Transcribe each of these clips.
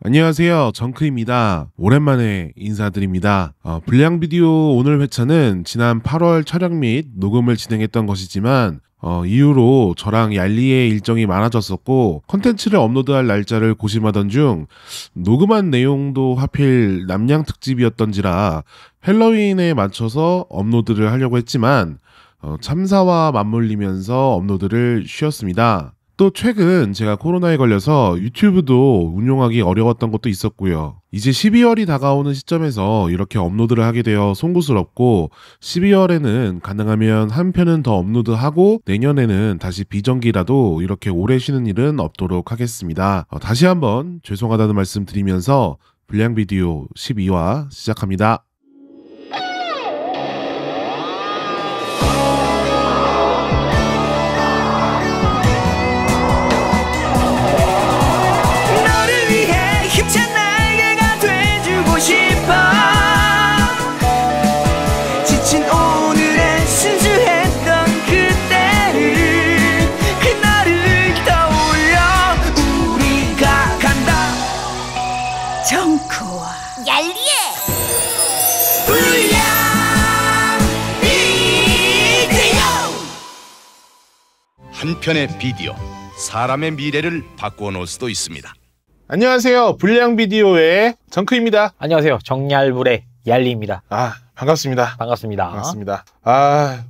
안녕하세요. 정크입니다. 오랜만에 인사드립니다. 불량 비디오 오늘 회차는 지난 8월 촬영 및 녹음을 진행했던 것이지만 이후로 저랑 얄리의 일정이 많아졌었고 컨텐츠를 업로드할 날짜를 고심하던 중 녹음한 내용도 하필 남양 특집이었던지라 헬로윈에 맞춰서 업로드를 하려고 했지만 참사와 맞물리면서 업로드를 쉬었습니다. 또 최근 제가 코로나에 걸려서 유튜브도 운용하기 어려웠던 것도 있었고요. 이제 12월이 다가오는 시점에서 이렇게 업로드를 하게 되어 송구스럽고 12월에는 가능하면 한 편은 더 업로드하고 내년에는 다시 비정기라도 이렇게 오래 쉬는 일은 없도록 하겠습니다. 다시 한번 죄송하다는 말씀 드리면서 불량 비디오 12화 시작합니다. 지친 오늘의 순수했던 그때를 그날을 떠올려 우리가 간다. 정크와 얄리의 불량 비디오. 한 편의 비디오, 사람의 미래를 바꾸어 놓을 수도 있습니다. 안녕하세요. 불량 비디오의 정크입니다. 안녕하세요. 정얄불의 얄리입니다. 반갑습니다. 반갑습니다. 반갑습니다.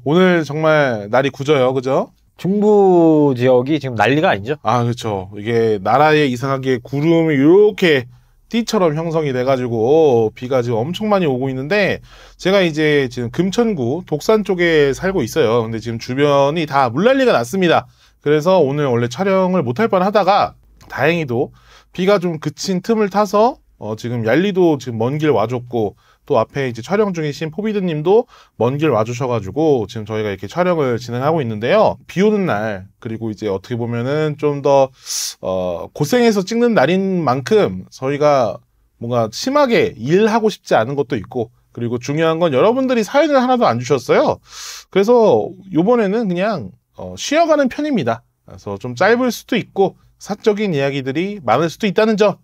오늘 정말 날이 굳어요. 그죠? 중부 지역이 지금 난리가 아니죠? 그렇죠. 이게 나라에 이상하게 구름이 이렇게 띠처럼 형성이 돼가지고 비가 지금 엄청 많이 오고 있는데 제가 이제 지금 금천구 독산 쪽에 살고 있어요. 근데 지금 주변이 다 물난리가 났습니다. 그래서 오늘 원래 촬영을 못할 뻔하다가 다행히도 비가 좀 그친 틈을 타서 지금 얄리도 지금 먼 길 와줬고 또 앞에 이제 촬영 중이신 포비드님도 먼 길 와주셔가지고 지금 저희가 이렇게 촬영을 진행하고 있는데요. 비 오는 날 그리고 이제 어떻게 보면은 좀 더 고생해서 찍는 날인 만큼 저희가 뭔가 심하게 일하고 싶지 않은 것도 있고 그리고 중요한 건 여러분들이 사연을 하나도 안 주셨어요. 그래서 요번에는 그냥 쉬어가는 편입니다. 그래서 좀 짧을 수도 있고 사적인 이야기들이 많을 수도 있다는 점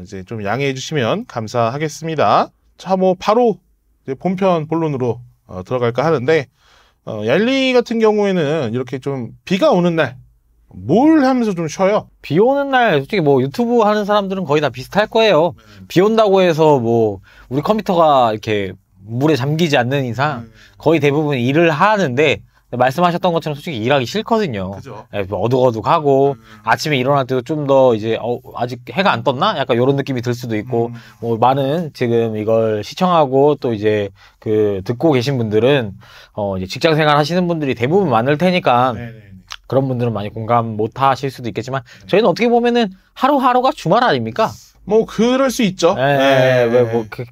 이제 좀 양해해 주시면 감사하겠습니다. 자, 바로 이제 본편 본론으로 들어갈까 하는데 얄리 같은 경우에는 이렇게 좀 비가 오는 날 뭘 하면서 좀 쉬어요? 비 오는 날 솔직히 유튜브 하는 사람들은 거의 다 비슷할 거예요. 비 온다고 해서 우리 컴퓨터가 이렇게 물에 잠기지 않는 이상 거의 대부분 일을 하는데 말씀하셨던 것처럼 솔직히 일하기 싫거든요. 그죠? 어둑어둑하고 아침에 일어날 때도 좀 더 이제 아직 해가 안 떴나? 약간 이런 느낌이 들 수도 있고 많은 지금 이걸 시청하고 또 이제 듣고 계신 분들은 이제 직장 생활 하시는 분들이 대부분 많을 테니까 그런 분들은 많이 공감 못 하실 수도 있겠지만 저희는 어떻게 보면은 하루하루가 주말 아닙니까? 그럴 수 있죠.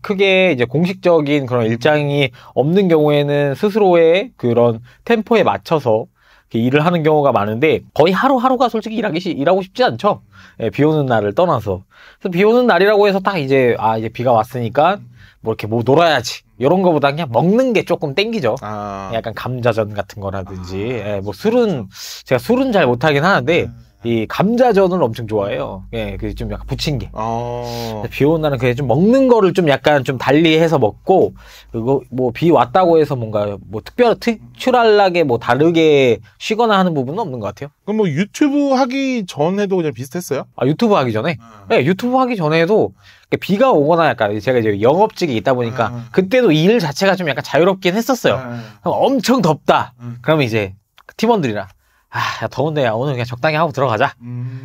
크게 이제 공식적인 그런 일정이 없는 경우에는 스스로의 그런 템포에 맞춰서 일을 하는 경우가 많은데 거의 하루하루가 솔직히 일하고 싶지 않죠. 비 오는 날을 떠나서. 그래서 비 오는 날이라고 해서 딱 이제 비가 왔으니까 이렇게 놀아야지. 이런 거보다 그냥 먹는 게 조금 땡기죠. 약간 감자전 같은 거라든지. 제가 술은 잘 못하긴 하는데 이 감자전을 엄청 좋아해요. 좀 약간 부침개. 비 오는 날은 그냥 좀 먹는 거를 좀 약간 좀 달리해서 먹고, 그리고 비 왔다고 해서 뭔가 특출하게 다르게 쉬거나 하는 부분은 없는 것 같아요. 그럼 유튜브 하기 전에도 그냥 비슷했어요? 유튜브 하기 전에? 네, 유튜브 하기 전에도 비가 오거나 약간 제가 이제 영업직이 있다 보니까 그때도 일 자체가 좀 약간 자유롭긴 했었어요. 엄청 덥다. 그러면 이제 팀원들이랑 야, 더운데, 야, 오늘 그냥 적당히 하고 들어가자.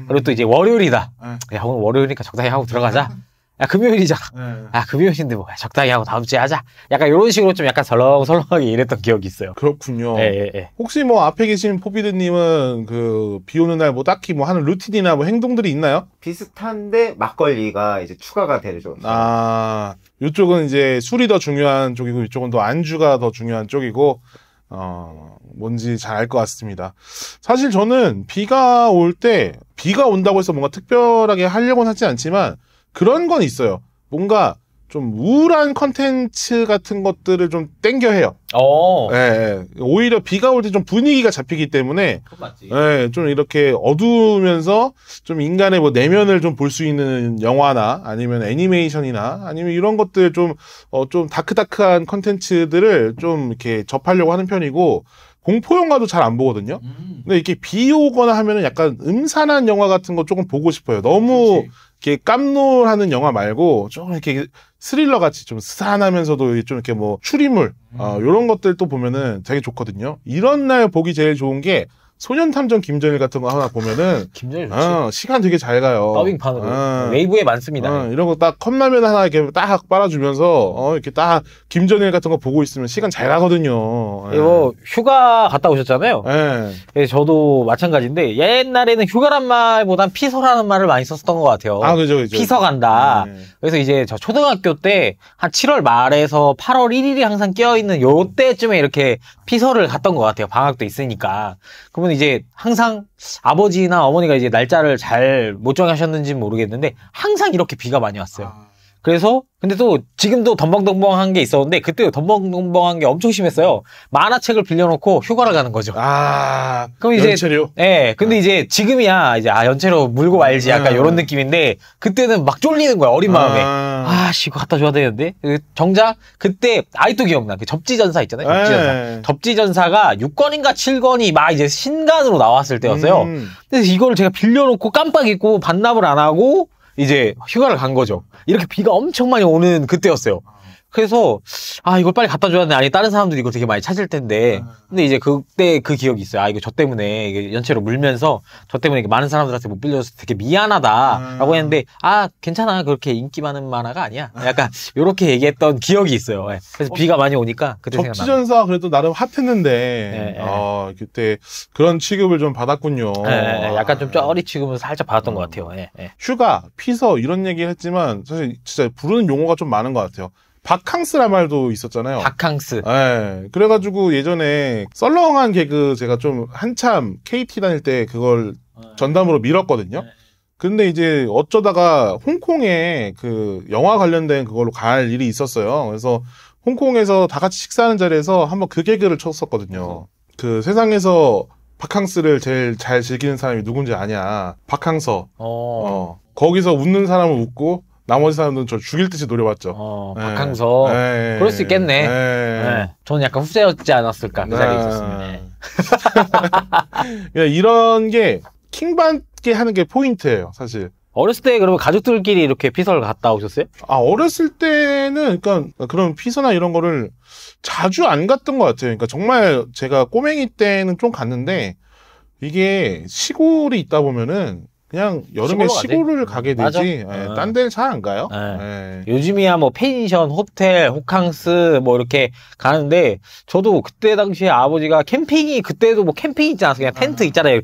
그리고 또 이제 월요일이다. 야, 오늘 월요일이니까 적당히 하고 들어가자. 야, 금요일이잖아. 야, 금요일인데 적당히 하고 다음 주에 하자. 약간 이런 식으로 좀 약간 설렁설렁하게 일했던 기억이 있어요. 그렇군요. 예. 혹시 앞에 계신 포비드님은 비 오는 날 딱히 하는 루틴이나 행동들이 있나요? 비슷한데 막걸리가 이제 추가가 되죠. 이쪽은 이제 술이 더 중요한 쪽이고 이쪽은 또 안주가 더 중요한 쪽이고 뭔지 잘 알 것 같습니다. 사실 저는 비가 온다고 해서 뭔가 특별하게 하려고는 하지 않지만 그런 건 있어요. 뭔가 좀 우울한 컨텐츠 같은 것들을 좀 땡겨 해요. 예, 예. 오히려 비가 올 때 좀 분위기가 잡히기 때문에 맞지. 예, 좀 이렇게 어두우면서 좀 인간의 뭐 내면을 좀 볼 수 있는 영화나 아니면 애니메이션이나 아니면 이런 것들 좀 다크다크한 컨텐츠들을 좀 이렇게 접하려고 하는 편이고 공포 영화도 잘 안 보거든요. 근데 이렇게 비 오거나 하면은 약간 음산한 영화 같은 거 조금 보고 싶어요. 너무 이렇게 깜놀하는 영화 말고 좀 이렇게 스릴러 같이 좀 스산하면서도 좀 이렇게 뭐 추리물 이런 것들 또 보면은 되게 좋거든요. 이런 날 보기 제일 좋은 게 소년탐정 김전일 같은 거 하나 보면은 김전일 좋지. 시간 되게 잘 가요. 더빙판으로 웨이브에 많습니다. 이런 거 딱 컵라면 하나 이렇게 딱 빨아주면서 이렇게 딱 김전일 같은 거 보고 있으면 시간 잘 가거든요. 이거 휴가 갔다 오셨잖아요. 예. 예, 저도 마찬가지인데 옛날에는 휴가란 말보단 피서라는 말을 많이 썼던 것 같아요. 아, 그죠. 피서 간다. 네. 그래서 이제 저 초등학교 때 한 7월 말에서 8월 1일이 항상 껴있는 요때쯤에 이렇게 피서를 갔던 것 같아요. 방학도 있으니까. 그러면 이제 항상 아버지나 어머니가 이제 날짜를 잘 못 정하셨는지는 모르겠는데 항상 이렇게 비가 많이 왔어요. 그래서 근데 또 지금도 덤벙덤벙한 게 있었는데 그때 덤벙덤벙한 게 엄청 심했어요. 만화책을 빌려놓고 휴가를 가는 거죠. 그럼 이제 연체료. 예. 근데 이제 지금이야 이제 연체로 물고 말지 약간 이런 느낌인데 그때는 막 쫄리는 거야 어린 마음에. 씨 이거 갖다 줘야 되는데 정작 그때 아직도 기억나. 그 접지전사 있잖아요. 접지전사. 접지전사가 6권인가 7권이 막 이제 신간으로 나왔을 때였어요. 그래서 이걸 제가 빌려놓고 깜빡 잊고 반납을 안 하고 이제 휴가를 간 거죠. 이렇게 비가 엄청 많이 오는 그때였어요. 그래서 이걸 빨리 갖다 줘야 되는데 아니 다른 사람들이 이거 되게 많이 찾을 텐데 근데 이제 그때 그 기억이 있어요. 이거 저 때문에 이게 연체로 물면서 저 때문에 많은 사람들한테 못 빌려줘서 되게 미안하다라고 했는데 괜찮아 그렇게 인기 많은 만화가 아니야. 약간 요렇게 얘기했던 기억이 있어요. 그래서 비가 많이 오니까 그때 생각나. 접지전사 그래도 나름 핫했는데 그때 그런 취급을 좀 받았군요. 약간 좀 쩌리 취급을 살짝 받았던 것 같아요. 휴가, 피서 이런 얘기를 했지만 사실 진짜 부르는 용어가 좀 많은 것 같아요. 바캉스란 말도 있었잖아요. 바캉스. 그래가지고 예전에 썰렁한 개그 제가 좀 한참 KT 다닐 때 그걸 전담으로 밀었거든요. 근데 이제 어쩌다가 홍콩에 그 영화 관련된 그걸로 갈 일이 있었어요. 그래서 홍콩에서 다 같이 식사하는 자리에서 한번 그 개그를 쳤었거든요. 그 세상에서 바캉스를 제일 잘 즐기는 사람이 누군지 아냐. 바캉서. 거기서 웃는 사람은 웃고 나머지 사람들은 저 죽일 듯이 노려봤죠. 박항서. 그럴 수 있겠네. 저는 약간 후자였지 않았을까, 그 자리에 있었으면. 이런 게 킹받게 하는 게 포인트예요, 사실. 어렸을 때 그러면 가족들끼리 이렇게 피서를 갔다 오셨어요? 어렸을 때는, 그러니까 그런 피서나 이런 거를 자주 안 갔던 것 같아요. 그러니까 정말 제가 꼬맹이 때는 좀 갔는데, 이게 시골이 있다 보면은, 그냥 여름에 시골을 가게 되지 딴 데를 잘 안 가요. 요즘이야 뭐 펜션, 호텔, 호캉스 뭐 이렇게 가는데 저도 그때 당시에 아버지가 캠핑이 그때도 뭐 캠핑 있지 않았어요. 그냥 텐트 있잖아요.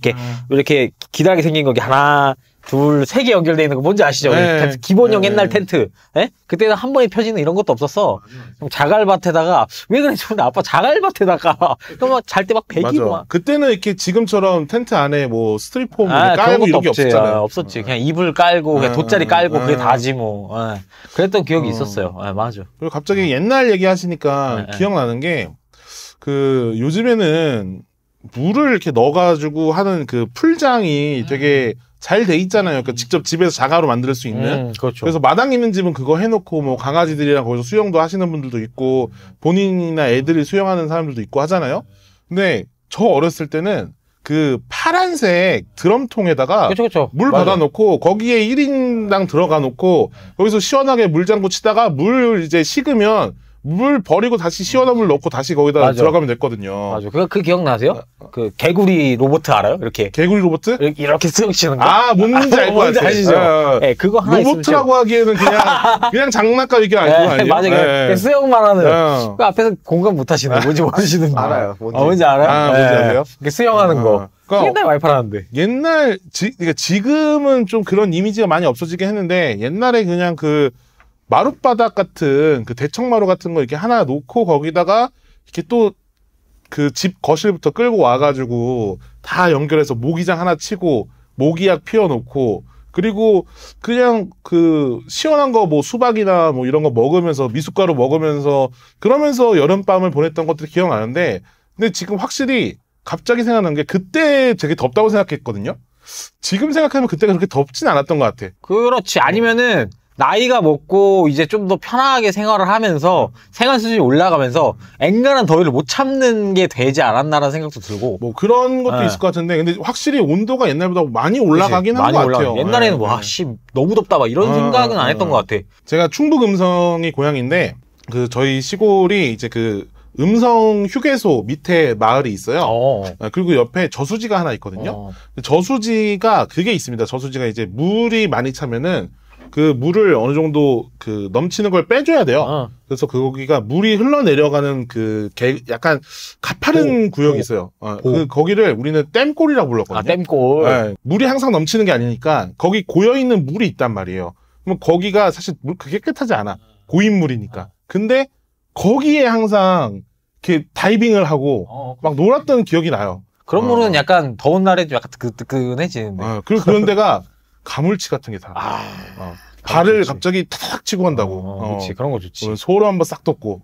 이렇게 기다랗게 생긴 거 하나 둘, 세 개 연결되어 있는 거 뭔지 아시죠? 기본형 옛날 텐트. 그때는 한 번에 펴지는 이런 것도 없었어. 자갈밭에다가 왜 그래? 저는 아빠 자갈밭에다가 그럼 잘 때 막 배기고 막. 그때는 이렇게 지금처럼 텐트 안에 뭐 스트리폼 깔고 이런 게 없었잖아요. 없었지. 그냥 이불 깔고 그냥 돗자리 깔고 그게 다지 뭐. 그랬던 기억이 있었어요. 맞아. 그리고 갑자기 옛날 얘기하시니까 기억나는 게 그 요즘에는 물을 이렇게 넣어가지고 하는 그 풀장이 되게 잘 돼 있잖아요. 그러니까 직접 집에서 자가로 만들 수 있는. 그렇죠. 그래서 마당 있는 집은 그거 해놓고 뭐 강아지들이랑 거기서 수영도 하시는 분들도 있고 본인이나 애들이 수영하는 사람들도 있고 하잖아요. 근데 저 어렸을 때는 그 파란색 드럼통에다가 그쵸. 물 받아놓고 거기에 1인당 들어가 놓고 거기서 시원하게 물장구 치다가 물 이제 식으면 물 버리고 다시 시원한 물 넣고 다시 거기다 들어가면 됐거든요. 맞아. 그 기억나세요? 그 개구리 로봇 알아요? 이렇게. 개구리 로봇? 이렇게 쓱 치는 거? 뭔지 알 것 같아요. 아시죠? 그거 하나 로봇이라고 하기에는 그냥 장난감 이게 아니에요? 맞아요. 수영만 하는. 그 앞에서 공감 못 하시는 뭔지 모르시는 거. 알아요. 뭔지 알아요? 뭔지 아세요? 수영하는 거. 옛날 많이 팔았는데. 그러니까 지금은 좀 그런 이미지가 많이 없어지긴 했는데 옛날에 그냥 그 마룻바닥 같은 그 대청마루 같은 거 이렇게 하나 놓고 거기다가 이렇게 또 그 집 거실부터 끌고 와가지고 다 연결해서 모기장 하나 치고 모기약 피워놓고 그리고 그냥 그 시원한 거 뭐 수박이나 뭐 이런 거 먹으면서 미숫가루 먹으면서 그러면서 여름밤을 보냈던 것들이 기억나는데 근데 지금 확실히 갑자기 생각난 게 그때 되게 덥다고 생각했거든요. 지금 생각하면 그때가 그렇게 덥진 않았던 것 같아. 그렇지. 아니면은 나이가 먹고 이제 좀 더 편하게 생활을 하면서 생활 수준이 올라가면서 앵간한 더위를 못 참는 게 되지 않았나라는 생각도 들고. 뭐 그런 것도 네. 있을 것 같은데 근데 확실히 온도가 옛날보다 많이 올라가긴 한 것 같아요. 옛날에는 네, 와, 네. 씨, 너무 덥다 막 이런 생각은 안 했던 것 같아. 제가 충북 음성이 고향인데 그 저희 시골이 이제 그 음성 휴게소 밑에 마을이 있어요. 그리고 옆에 저수지가 하나 있거든요. 저수지가 그게 있습니다. 저수지가 이제 물이 많이 차면은 그 물을 어느 정도 그 넘치는 걸 빼줘야 돼요. 그래서 거기가 물이 흘러내려가는 그 약간 가파른 구역이 있어요. 거기를 우리는 댐골이라고 불렀거든요. 아, 댐골. 네, 물이 항상 넘치는 게 아니니까 거기 고여있는 물이 있단 말이에요. 그럼 거기가 사실 그게 깨끗하지 않아. 고인물이니까. 근데 거기에 항상 이렇게 다이빙을 하고 막 놀았던 기억이 나요. 그런 물은 약간 더운 날에 좀 약간 뜨끈해지는데. 그리고 그런 데가 가물치 같은 게 다. 발을 갑자기 타닥 치고 간다고. 그렇지. 그런 거 좋지. 소로 한번 싹 돋고.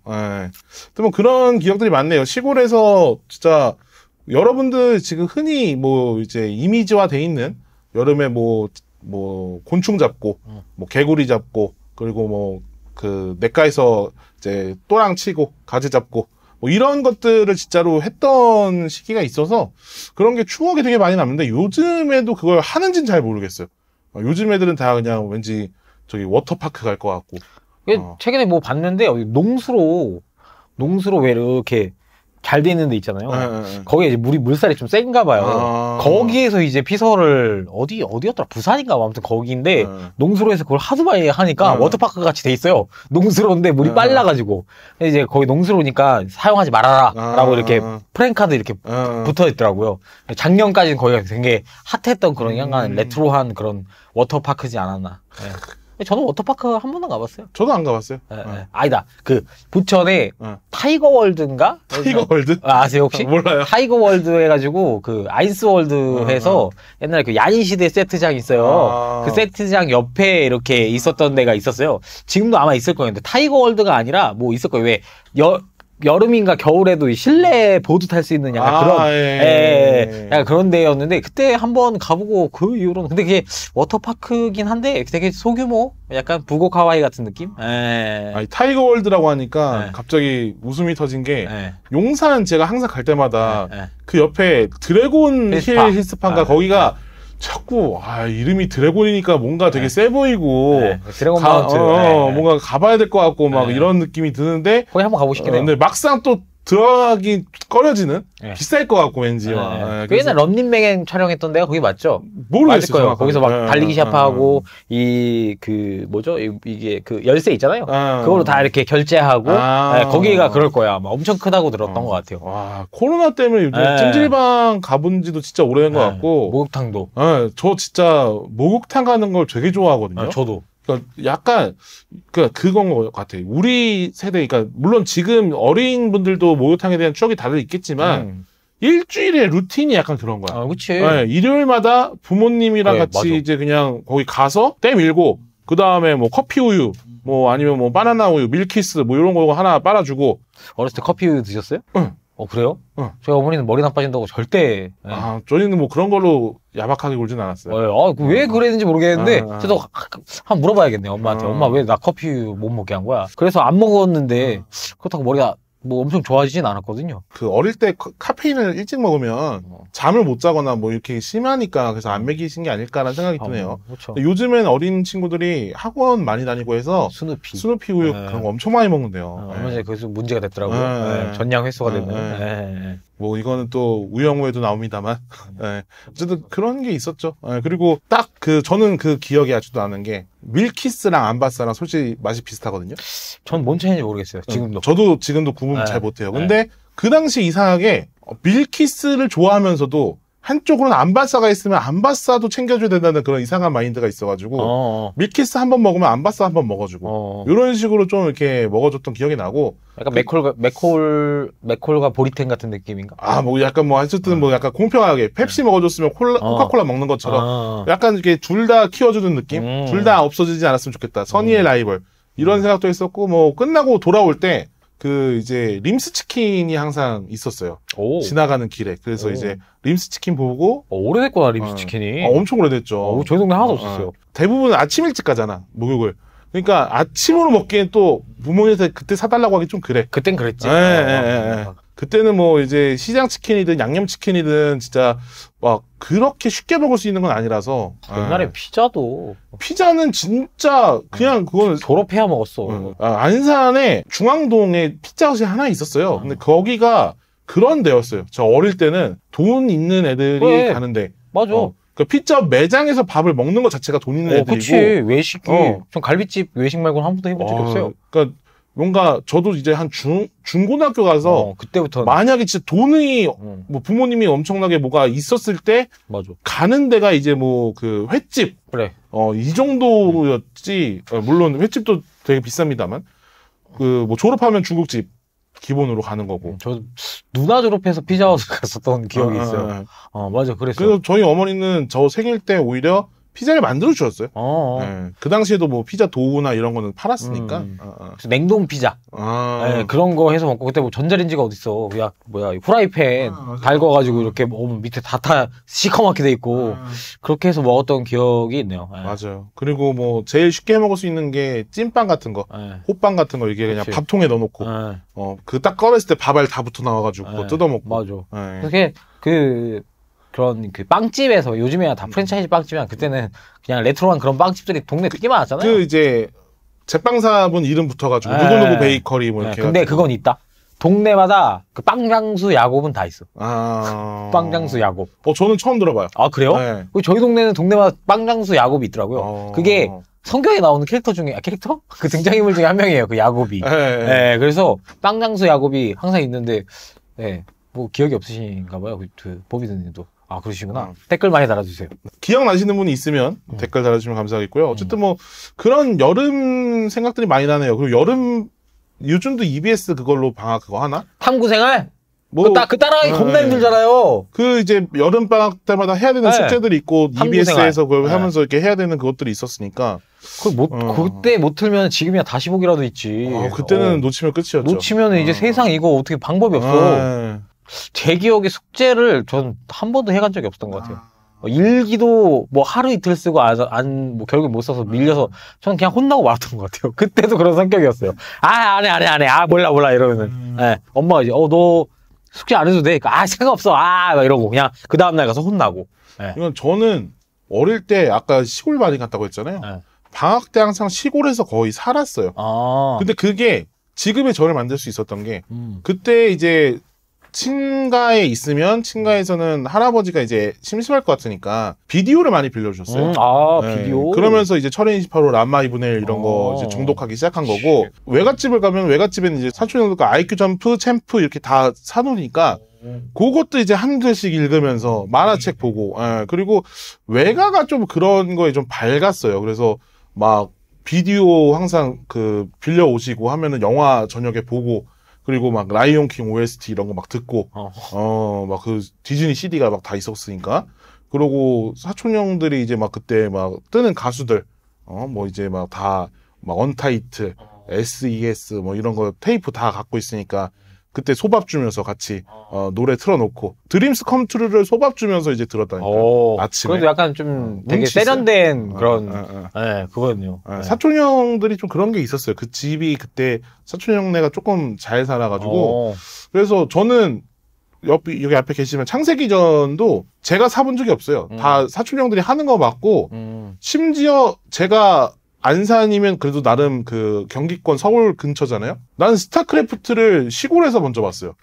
또 뭐 그런 기억들이 많네요. 시골에서 진짜 여러분들 지금 흔히 뭐 이제 이미지화 돼 있는 여름에 뭐 곤충 잡고, 뭐 개구리 잡고, 그리고 뭐 그 냇가에서 이제 또랑 치고 가지 잡고 뭐 이런 것들을 진짜로 했던 시기가 있어서 그런 게 추억이 되게 많이 남는데 요즘에도 그걸 하는지는 잘 모르겠어요. 요즘 애들은 다 그냥 왠지 저기 워터파크 갈 것 같고. 최근에 뭐 봤는데 농수로 왜 이렇게 잘 돼 있는 데 있잖아요. 거기에 이제 물살이 좀 센가 봐요. 거기에서 이제 피서를 어디였더라? 부산인가 봐. 아무튼 거기인데 농수로에서 그걸 하도 많이 하니까 워터파크 같이 돼 있어요. 농수로인데 물이 빨라가지고 이제 거기 농수로니까 사용하지 말아라라고 이렇게 프랜카드 이렇게 붙어 있더라고요. 작년까지는 거기가 되게 핫했던 그런 약간 레트로한 그런 워터파크지 않았나. 저는 워터파크 한 번도 가봤어요. 저도 안 가봤어요. 아니다. 그 부천에 타이거월드인가? 타이거월드? 아세요 혹시? 몰라요. 타이거월드 해가지고 그 아이스월드 해서 옛날에 그 야인시대 세트장 있어요. 그 세트장 옆에 이렇게 있었던 데가 있었어요. 지금도 아마 있을 거예요. 근데 타이거월드가 아니라 뭐 있을 거예요. 왜 여름인가 겨울에도 실내 보드 탈 수 있는 약간 그런 약간 그런 데였는데 그때 한번 가보고 그 이후로는 근데 그게 워터파크긴 한데 되게 소규모 약간 북옥 하와이 같은 느낌? 아니 타이거월드라고 하니까 갑자기 웃음이 터진 게 용산 제가 항상 갈 때마다 그 옆에 드래곤 힐스파인가 거기가 자꾸 이름이 드래곤이니까 뭔가 되게 세 보이고 드래곤 마운트 뭔가 가봐야 될 것 같고 막 이런 느낌이 드는데 거기 한번 가보고 싶긴 해요. 근데 막상 또 들어가기 꺼려지는 비쌀 것 같고 왠지 그 옛날 런닝맨 촬영했던 데가 거기 맞죠? 모르겠어요. 거예요. 거기서 막 달리기 샵하고 이게 그 열쇠 있잖아요. 그걸로 다 이렇게 결제하고 거기가 그럴 거야. 아마 엄청 크다고 들었던 것 같아요. 와 코로나 때문에 요즘 찜질방 가본지도 진짜 오래된 것 같고 목욕탕도. 저 진짜 목욕탕 가는 걸 되게 좋아하거든요. 저도. 그러니까 약간 그건 것 같아요. 우리 세대, 그러니까 물론 지금 어린 분들도 목욕탕에 대한 추억이 다들 있겠지만 일주일의 루틴이 약간 그런 거야. 그렇지. 일요일마다 부모님이랑 같이 맞아. 이제 그냥 거기 가서 때 밀고 그 다음에 뭐 커피 우유, 뭐 아니면 뭐 바나나 우유, 밀키스 뭐 이런 거 하나 빨아주고. 어렸을 때 커피 우유 드셨어요? 응. 그래요? 저희 어머니는 머리 나빠진다고 절대. 저희는 뭐 그런 걸로 야박하게 굴진 않았어요. 왜 그랬는지 모르겠는데, 저도 한번 물어봐야겠네요, 엄마한테. 엄마 왜 나 커피 못 먹게 한 거야? 그래서 안 먹었는데, 그렇다고 머리가 뭐 엄청 좋아지진 않았거든요. 그 어릴 때 카페인을 일찍 먹으면 잠을 못 자거나 뭐 이렇게 심하니까 그래서 안 먹이신 게 아닐까라는 생각이 드네요. 그렇죠. 요즘엔 어린 친구들이 학원 많이 다니고 해서 스누피 우유 그런 거 엄청 많이 먹는데요. 얼마 전에 그래서 문제가 됐더라고요. 전량 횟수가 됐네. 뭐 이거는 또 우영우에도 나옵니다만 어쨌든 그런 게 있었죠. 그리고 딱 저는 그 기억이 아직도 나는 게 밀키스랑 암바사랑 솔직히 맛이 비슷하거든요. 전 뭔 차이인지 모르겠어요. 지금도. 저도 지금도 구분 잘 못해요. 근데 그 당시 이상하게 밀키스를 좋아하면서도 한쪽으로는 안바싸가 있으면 안바싸도 챙겨줘야 된다는 그런 이상한 마인드가 있어가지고 밀키스 한 번 먹으면 안바싸 한 번 먹어주고 이런 식으로 좀 이렇게 먹어줬던 기억이 나고 약간 맥콜과 보리텐 같은 느낌인가? 아 뭐 약간 뭐 어쨌든 뭐 약간 공평하게 펩시 먹어줬으면 코카콜라 먹는 것처럼 약간 이렇게 둘 다 키워주는 느낌? 둘 다 없어지지 않았으면 좋겠다. 선의의 라이벌 이런 생각도 했었고 뭐 끝나고 돌아올 때 그 이제 림스 치킨이 항상 있었어요. 오. 지나가는 길에. 그래서 이제 림스 치킨 보고 오래됐구나 림스 치킨이. 엄청 오래됐죠. 저희 동네 하나도 없었어요. 대부분 아침 일찍 가잖아 목욕을. 그러니까 아침으로 먹기엔 또 부모님한테 그때 사달라고 하기 좀 그래. 그땐 그랬지. 그때는 뭐 이제 시장 치킨이든 양념 치킨이든 진짜 막 그렇게 쉽게 먹을 수 있는 건 아니라서. 옛날에 피자도. 피자는 진짜 그냥 그거는 졸업해야 먹었어. 안산에 중앙동에 피자헛이 하나 있었어요. 근데 거기가 그런 데였어요. 저 어릴 때는 돈 있는 애들이 그래. 가는데. 맞아. 그 피자 매장에서 밥을 먹는 것 자체가 돈 있는 애들이고. 그치. 외식이. 전 갈비집 외식 말고는 한 번도 해본 적이 없어요. 그러니까 뭔가 저도 이제 한 중고등학교 가서 그때부터 만약에 진짜 돈이 뭐 부모님이 엄청나게 뭐가 있었을 때 맞아. 가는 데가 이제 뭐 그 횟집 그래. 이 정도였지. 물론 횟집도 되게 비쌉니다만 그 뭐 졸업하면 중국집 기본으로 가는 거고. 저 누나 졸업해서 피자헛 갔었던 기억이 있어요. 맞아. 그랬어요. 그래서 저희 어머니는 저 생일 때 오히려 피자를 만들어 주셨어요. 네. 그 당시에도 뭐 피자 도우나 이런 거는 팔았으니까. 그래서 냉동 피자. 네, 그런 거 해서 먹고 그때 뭐 전자레인지가 어딨어. 그냥 뭐야 후라이팬 달궈가지고 이렇게 먹으면 밑에 다 시커멓게 돼 있고 그렇게 해서 먹었던 기억이 있네요. 네. 맞아요. 그리고 뭐 제일 쉽게 먹을 수 있는 게 찐빵 같은 거, 호빵 같은 거 이게 그냥 그치. 밥통에 넣어놓고 그 딱 꺼냈을 때 밥알 다 붙어 나와가지고 그거 뜯어먹고. 맞아. 그게 그런 그 빵집에서 요즘에야 다 프랜차이즈 빵집이야. 그때는 그냥 레트로한 그런 빵집들이 동네 되게 많았잖아요. 그 이제 제빵사분 이름 붙어가지고 누구누구 베이커리 뭐 이렇게. 근데 그건 있다. 동네마다 그 빵장수 야곱은 다 있어. 빵장수 야곱. 저는 처음 들어봐요. 아 그래요? 네. 저희 동네는 동네마다 빵장수 야곱이 있더라고요. 그게 성경에 나오는 캐릭터 중에 캐릭터? 그 등장인물 중에 한 명이에요. 그 야곱이. 네, 그래서 빵장수 야곱이 항상 있는데 뭐 기억이 없으신가 봐요. 그 보비드님도. 그러시구나. 댓글 많이 달아주세요. 기억나시는 분이 있으면 댓글 달아주시면 감사하겠고요. 어쨌든 뭐 그런 여름 생각들이 많이 나네요. 그리고 여름 요즘도 EBS 그걸로 방학 그거 하나? 탐구생활? 뭐 그 따라하기 겁나 힘들잖아요. 그 이제 여름 방학 때마다 해야 되는 숙제들이 있고 EBS에서 그걸 하면서 이렇게 해야 되는 그것들이 있었으니까. 그때 못 틀면 지금이야 다시 보기라도 있지. 그때는 놓치면 끝이었죠. 놓치면 이제 세상 이거 어떻게 방법이 없어. 제 기억에 숙제를 전 한 번도 해간 적이 없었던 것 같아요. 일기도 뭐 하루 이틀 쓰고 뭐 결국에 못 써서 밀려서 저는 그냥 혼나고 말았던 것 같아요. 그때도 그런 성격이었어요. 안 해. 몰라 이러면은. 엄마가 이제 너 숙제 안 해도 돼. 상관없어. 막 이러고 그냥 그 다음날 가서 혼나고. 이건 저는 어릴 때 아까 시골 많이 갔다고 했잖아요. 방학 때 항상 시골에서 거의 살았어요. 근데 그게 지금의 저를 만들 수 있었던 게 그때 이제 친가에 있으면 친가에서는 할아버지가 이제 심심할 것 같으니까 비디오를 많이 빌려주셨어요. 비디오. 그러면서 이제 철인 28호 람마 2분의 1 이런 거 이제 중독하기 시작한 거고 외갓집을 가면 외갓집에는 이제 사촌 형들과 IQ 점프, 챔프 이렇게 다 사놓으니까 그것도 이제 한두씩 읽으면서 만화책 보고 그리고 외가가 좀 그런 거에 좀 밝았어요. 그래서 막 비디오 항상 그 빌려 오시고 하면은 영화 저녁에 보고 그리고 막 라이온 킹 OST 이런 거 막 듣고 막 그 디즈니 CD가 막 다 있었으니까 그러고 사촌 형들이 이제 막 그때 막 뜨는 가수들 뭐 이제 막 다 막 언타이틀 SES 뭐 이런 거 테이프 다 갖고 있으니까 그때 소밥 주면서 같이 노래 틀어놓고 드림스 컴트루를 소밥 주면서 이제 들었다니까 아침에. 그래도 약간 좀 되게 세련된 그런 그거였네요. 사촌 형들이 좀 그런 게 있었어요. 그 집이 그때 사촌 형네가 조금 잘 살아가지고 그래서 저는 여기 앞에 계시면 창세기전도 제가 사본 적이 없어요. 다 사촌 형들이 하는 거 맞고 심지어 제가 안산이면 그래도 나름 그 경기권 서울 근처잖아요. 나는 스타크래프트를 시골에서 먼저 봤어요.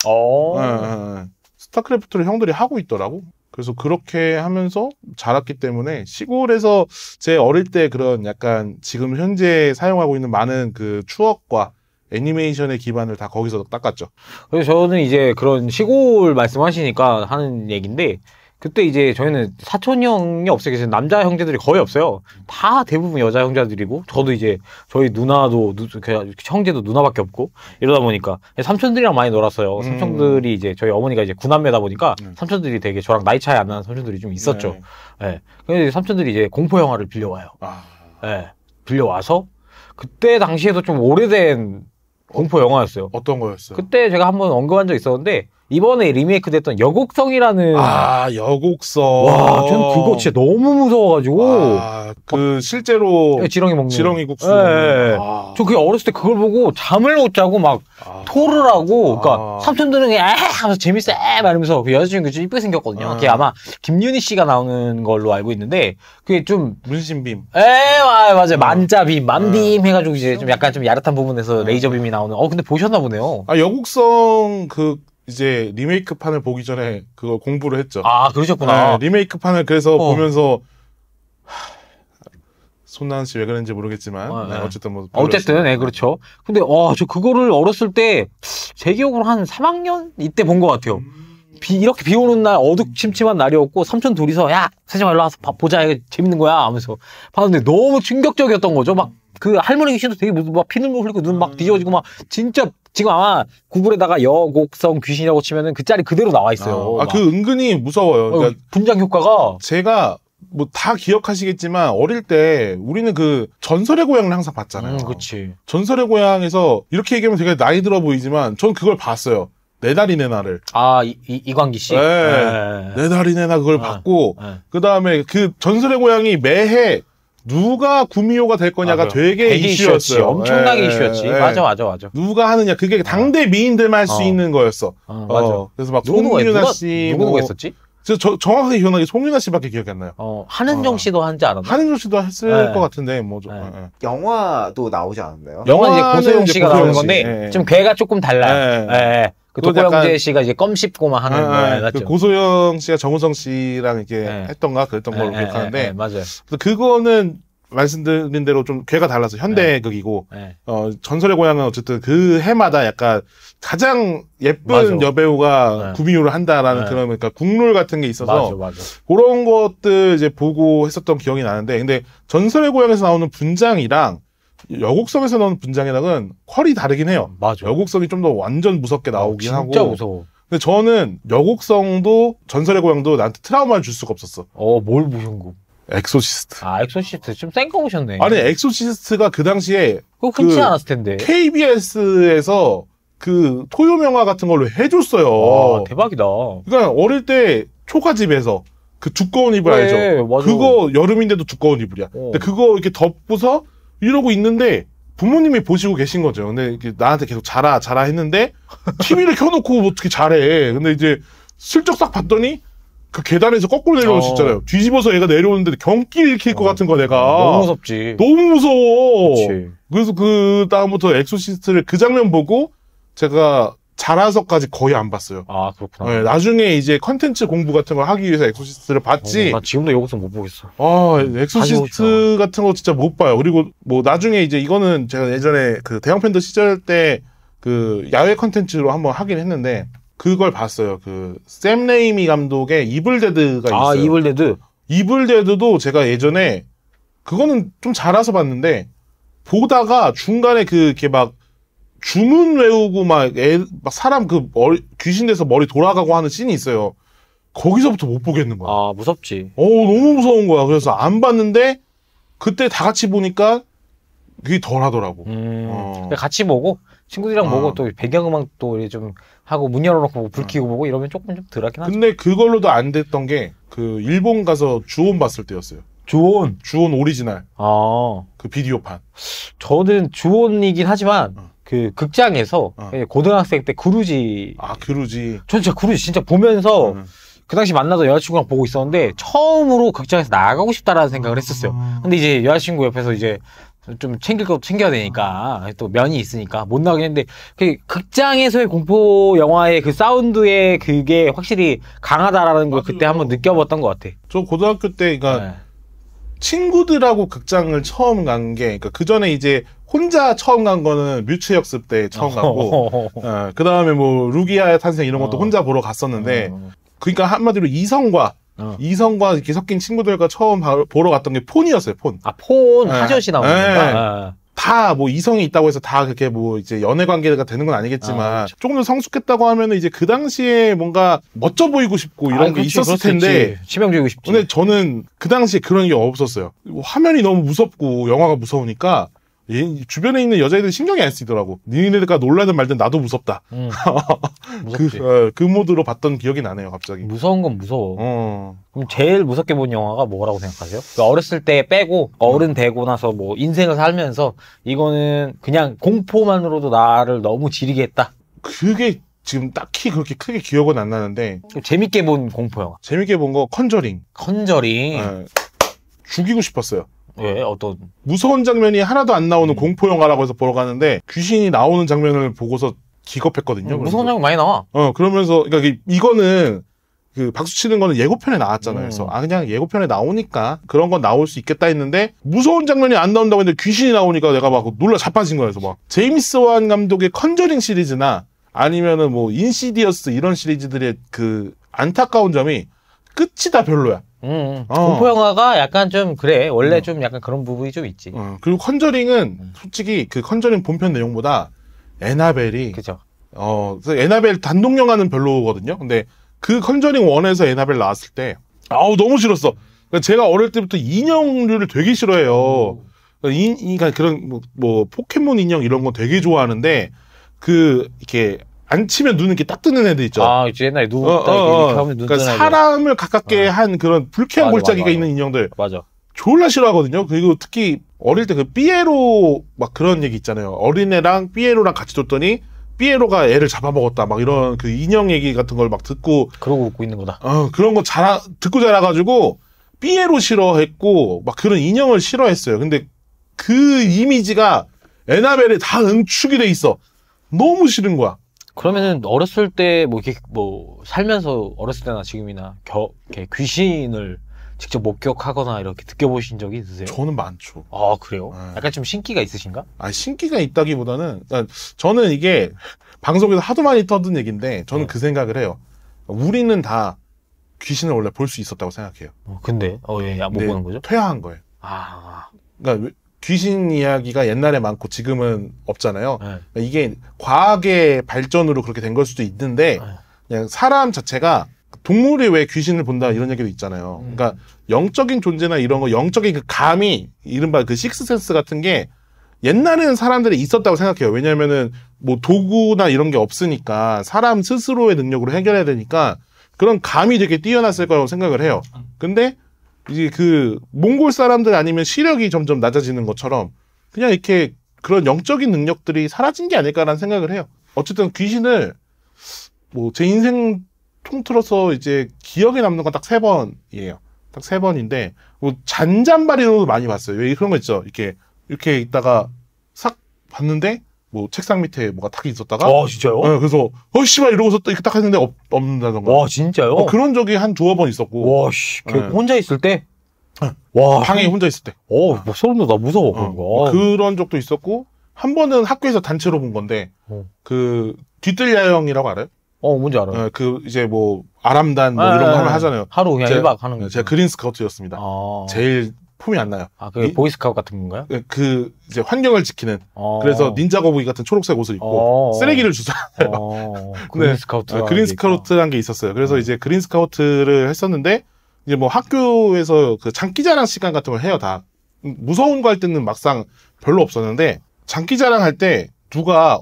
스타크래프트를 형들이 하고 있더라고. 그래서 그렇게 하면서 자랐기 때문에 시골에서 제 어릴 때 그런 약간 지금 현재 사용하고 있는 많은 그 추억과 애니메이션의 기반을 다 거기서 닦았죠. 그래서 저는 이제 그런 시골 말씀하시니까 하는 얘기인데 그때 이제 저희는 사촌 형이 없어요. 그래서 남자 형제들이 거의 없어요. 다 대부분 여자 형제들이고, 저도 이제 저희 누나도 형제도 누나밖에 없고 이러다 보니까 삼촌들이랑 많이 놀았어요. 삼촌들이 이제 저희 어머니가 이제 구남매다 보니까 삼촌들이 되게 저랑 나이 차이 안 나는 삼촌들이 좀 있었죠. 예. 그래서 삼촌들이 이제 공포 영화를 빌려와요. 예. 빌려와서 그때 당시에도 좀 오래된 공포 영화였어요. 어떤 거였어요? 그때 제가 한번 언급한 적 있었는데 이번에 리메이크 됐던 여곡성이라는 여곡성. 와, 전 그거 진짜 너무 무서워가지고 그 실제로 지렁이 먹는 지렁이 국수. 예. 저 그게 어렸을 때 그걸 보고 잠을 못 자고 막 토를 하고 그러니까 삼촌들은 그냥 하면서 재밌어 말하면서 그 여자친구 좀 이쁘게 생겼거든요. 그게 아마 김윤희 씨가 나오는 걸로 알고 있는데 그게 좀 문신빔. 맞아요. 만자빔, 만빔 해가지고 이제 좀 약간 좀 야릇한 부분에서 레이저빔이 나오는. 근데 보셨나 보네요. 여곡성 이제 리메이크판을 보기 전에 그거 공부를 했죠. 그러셨구나. 네, 리메이크판을 그래서 보면서 손나은 씨 왜 그랬는지 모르겠지만 어쨌든 뭐 어쨌든 그렇죠. 근데 저 그거를 어렸을 때 제 기억으로 한 3학년 이때 본 것 같아요. 이렇게 비 오는 날 어둑침침한 날이었고 삼촌 둘이서 야 세정아 일로 와서 보자 이거 재밌는 거야 하면서 봤는데 너무 충격적이었던 거죠. 막 그 할머니 귀신도 되게 막 피눈물 흘리고 눈 막 뒤집어지고 막 진짜 지금 아마 구글에다가 여곡성 귀신이라고 치면은 그 짤이 그대로 나와 있어요. 그 은근히 무서워요. 그러니까 분장 효과가 제가 뭐 다 기억하시겠지만 어릴 때 우리는 그 전설의 고향을 항상 봤잖아요. 그렇지. 전설의 고향에서 이렇게 얘기하면 되게 나이 들어 보이지만 전 그걸 봤어요. 내 달이 내 날을. 이광기 씨. 내 달이 내 날 그걸 봤고 그 다음에 그 전설의 고향이 매해 누가 구미호가 될 거냐가 되게 이슈였어요. 엄청나게 이슈였지. 맞아. 누가 하느냐 그게 당대 미인들만 할 수 있는 거였어. 맞아. 그래서 막 송윤아 씨 누가 했었지? 정확하게 기억나게 송윤아 씨밖에 기억이 안 나요. 한은정 씨도 한지 않았나? 한은정 씨도 했을 것 같은데 뭐 영화도 나오지 않았나요? 영화는 이제 고소영 씨가 나오는 건데 좀 괴가 조금 달라요. 그 독고영재 씨가 이제 껌 씹고 막 하는 거에 맞죠? 그 고소영 씨가 정우성 씨랑 이렇게 했던가 그랬던 걸로 기억하는데 맞아요. 그거는 말씀드린 대로 좀 괴가 달라서 현대극이고 전설의 고향은 어쨌든 그 해마다 약간 가장 예쁜 여배우가 구미호를 한다라는 그런 그러니까 국룰 같은 게 있어서 그런 것들 이제 보고 했었던 기억이 나는데 근데 전설의 고향에서 나오는 분장이랑 여곡성에서 나오는 분장이랑은 퀄이 다르긴 해요. 맞아. 여곡성이 좀 더 완전 무섭게 나오긴 진짜 하고. 진짜 무서워. 근데 저는 여곡성도 전설의 고향도 나한테 트라우마를 줄 수가 없었어. 뭘 보신 거? 엑소시스트. 엑소시스트 좀 센 거 보셨네. 아니 엑소시스트가 그 당시에 그거 흔치 않았을 텐데. KBS에서 그 토요명화 같은 걸로 해줬어요. 와, 대박이다. 그러니까 어릴 때 초가집에서 그 두꺼운 이불 알죠? 맞아. 그거 여름인데도 두꺼운 이불이야. 근데 그거 이렇게 덮고서 이러고 있는데 부모님이 보시고 계신 거죠. 근데 나한테 계속 자라 했는데 TV를 켜놓고 어떻게 잘해. 근데 이제 슬쩍 싹 봤더니 그 계단에서 거꾸로 내려올 수 있잖아요. 뒤집어서 얘가 내려오는데 경기를 일으킬 것 같은 거 내가. 너무 무섭지. 너무 무서워. 그치. 그래서 그 다음부터 엑소시스트를 그 장면 보고 제가 자라서까지 거의 안 봤어요. 그렇구나. 네, 나중에 이제 컨텐츠 공부 같은 걸 하기 위해서 엑소시스트를 봤지. 나 지금도 여기서 못 보겠어. 엑소시스트 같은 거 진짜 못 봐요. 그리고 뭐 나중에 이제 이거는 제가 예전에 그 대형 팬더 시절 때 그 야외 컨텐츠로 한번 하긴 했는데 그걸 봤어요. 그 샘 레이미 감독의 이블데드가 있어요. 이블데드. 이블데드도 제가 예전에 그거는 좀 자라서 봤는데 보다가 중간에 이렇게 막 주문 외우고 막 사람 귀신 돼서 머리 돌아가고 하는 씬이 있어요. 거기서부터 못 보겠는 거야. 무섭지. 너무 무서운 거야. 그래서 안 봤는데 그때 다 같이 보니까 그게 덜 하더라고. 같이 보고 친구들이랑 보고 또 배경음악도 좀 하고 문 열어놓고 불 켜고 보고 이러면 조금 좀 덜 하긴 하죠. 근데 그걸로도 안 됐던 게 그 일본 가서 주온 봤을 때였어요. 주온 오리지널. 그 비디오판. 저는 주온이긴 하지만 그 극장에서 고등학생 때 그루지. 그루지. 전 진짜 그루지 진짜 보면서 그 당시 만나던 여자친구랑 보고 있었는데 처음으로 극장에서 나가고 싶다라는 생각을 했었어요. 근데 이제 여자친구 옆에서 이제 좀 챙길 거 챙겨야 되니까 또 면이 있으니까 못 나가긴 했는데 그 극장에서의 공포 영화의 그 사운드의 그게 확실히 강하다라는 걸 그때 한번 느껴봤던 것 같아. 저 고등학교 때 그러니까 친구들하고 극장을 처음 간 게 그 전에 이제 혼자 처음 간 거는 뮤츠 역습 때 처음 가고 그 다음에 뭐 루기아의 탄생 이런 것도 혼자 보러 갔었는데 그러니까 한마디로 이성과 이성과 이렇게 섞인 친구들과 처음 보러 갔던 게 폰이었어요. 폰. 아, 폰 네. 하젓이 나오는 네. 건가? 다 뭐 이성이 있다고 해서 다 그렇게 뭐 이제 연애 관계가 되는 건 아니겠지만 조금 더 성숙했다고 하면은 이제 그 당시에 뭔가 멋져 보이고 싶고 이런 게 있었을 텐데 치명적이고 싶지. 근데 저는 그 당시에 그런 게 없었어요. 화면이 너무 무섭고 영화가 무서우니까 주변에 있는 여자애들 신경이 안 쓰이더라고. 니네가 놀라든 말든 나도 무섭다. 무섭지. 그 모드로 봤던 기억이 나네요, 갑자기. 무서운 건 무서워. 그럼 제일 무섭게 본 영화가 뭐라고 생각하세요? 그러니까 어렸을 때 빼고 어른 되고 나서 뭐 인생을 살면서 이거는 그냥 공포만으로도 나를 너무 지리게 했다. 그게 지금 딱히 그렇게 크게 기억은 안 나는데 재밌게 본 공포 영화. 재밌게 본 거 컨저링. 컨저링. 죽이고 싶었어요. 왜? 어떤? 무서운 장면이 하나도 안 나오는 공포 영화라고 해서 보러 가는데 귀신이 나오는 장면을 보고서 기겁했거든요. 무서운 장면 많이 나와. 그러면서 그러니까 이거는 그 박수 치는 거는 예고편에 나왔잖아요. 그래서 그냥 예고편에 나오니까 그런 건 나올 수 있겠다 했는데 무서운 장면이 안 나온다고 했는데 귀신이 나오니까 내가 막 놀라 자빠진 거예요. 그래서 막 제임스 완 감독의 컨저링 시리즈나 아니면은 뭐 인시디어스 이런 시리즈들의 그 안타까운 점이 끝이 다 별로야. 공포 영화가 약간 좀 그래. 원래 좀 약간 그런 부분이 좀 있지. 그리고 컨저링은 솔직히 그 컨저링 본편 내용보다 에나벨이 그죠. 그래서 에나벨 단독 영화는 별로거든요. 근데 그 컨저링 1에서 에나벨 나왔을 때 너무 싫었어. 그러니까 제가 어릴 때부터 인형류를 되게 싫어해요. 그러니까 그런 뭐 포켓몬 인형 이런 거 되게 좋아하는데 그 이렇게 안 치면 눈 이렇게 딱 뜨는 애들 있죠. 이제 옛날에 눈 딱 이렇게 하면 눈 그러니까 뜨는 애들. 사람을 가깝게 한 그런 불쾌한 맞아, 골짜기가 맞아. 있는 인형들. 맞아. 졸라 싫어하거든요. 그리고 특히 어릴 때 그 삐에로 막 그런 얘기 있잖아요. 어린애랑 삐에로랑 같이 뒀더니 삐에로가 애를 잡아먹었다. 막 이런 그 인형 얘기 같은 걸 막 듣고 그러고 웃고 있는 거다. 그런 거 듣고 자라가지고 삐에로 싫어했고 막 그런 인형을 싫어했어요. 근데 그 이미지가 에나벨에 다 응축이 돼 있어. 너무 싫은 거야. 그러면은 어렸을 때 뭐 이렇게 뭐 살면서 어렸을 때나 지금이나 이렇게 귀신을 직접 목격하거나 이렇게 느껴보신 적이 있으세요? 저는 많죠. 아, 그래요? 네. 약간 좀 신기가 있으신가? 신기가 있다기보다는 그러니까 저는 이게 방송에서 하도 많이 떠든 얘기인데 저는 그 생각을 해요. 우리는 다 귀신을 원래 볼 수 있었다고 생각해요. 근데 왜 못 근데 보는 거죠? 퇴화한 거예요. 그러니까 귀신 이야기가 옛날에 많고 지금은 없잖아요. 네. 그러니까 이게 과학의 발전으로 그렇게 된 걸 수도 있는데 그냥 사람 자체가 동물이 왜 귀신을 본다 이런 얘기도 있잖아요. 그러니까 영적인 존재나 이런 거 영적인 그 감이 이른바 그 식스센스 같은 게 옛날에는 사람들이 있었다고 생각해요. 왜냐면은 뭐 도구나 이런 게 없으니까 사람 스스로의 능력으로 해결해야 되니까 그런 감이 되게 뛰어났을 거라고 생각을 해요. 근데 이제 그 몽골 사람들 아니면 시력이 점점 낮아지는 것처럼 그냥 이렇게 그런 영적인 능력들이 사라진 게 아닐까라는 생각을 해요. 어쨌든 귀신을 뭐 제 인생 통틀어서 이제 기억에 남는 건 딱 3번이에요. 딱 3번인데 뭐 잔잔바리로도 많이 봤어요. 왜 그런 거 있죠? 이렇게 있다가 싹 봤는데 뭐 책상 밑에 뭐가 탁 있었다가 진짜요? 그래서 씨발 이러고서 또 이렇게 딱 했는데 없는다던가. 와, 진짜요? 그런 적이 한 2-번 있었고. 와, 씨. 네. 혼자 있을 때? 네. 와, 방에 혼자 있을 때. 뭐 소름 돋아. 무서워, 그런 거. 그런 적도 있었고 한 번은 학교에서 단체로 본 건데 그 뒤뜰야영이라고 알아요? 뭔지 알아요. 그 이제 뭐 아람단 뭐 이런 거 하면 하잖아요. 하루 그냥 1박 하는 거. 제가 그린 스카우트였습니다. 제일 폼이 안 나요. 그 보이스카우트 같은 건가요? 그 이제 환경을 지키는. 그래서 닌자 거북이 같은 초록색 옷을 입고 쓰레기를 주잖아요. 그린 스카우트. 그린 스카우트란 게 있었어요. 그래서 이제 그린 스카우트를 했었는데 이제 뭐 학교에서 그 장기자랑 시간 같은 걸 해요. 다 무서운 거 할 때는 막상 별로 없었는데 장기자랑 할 때 누가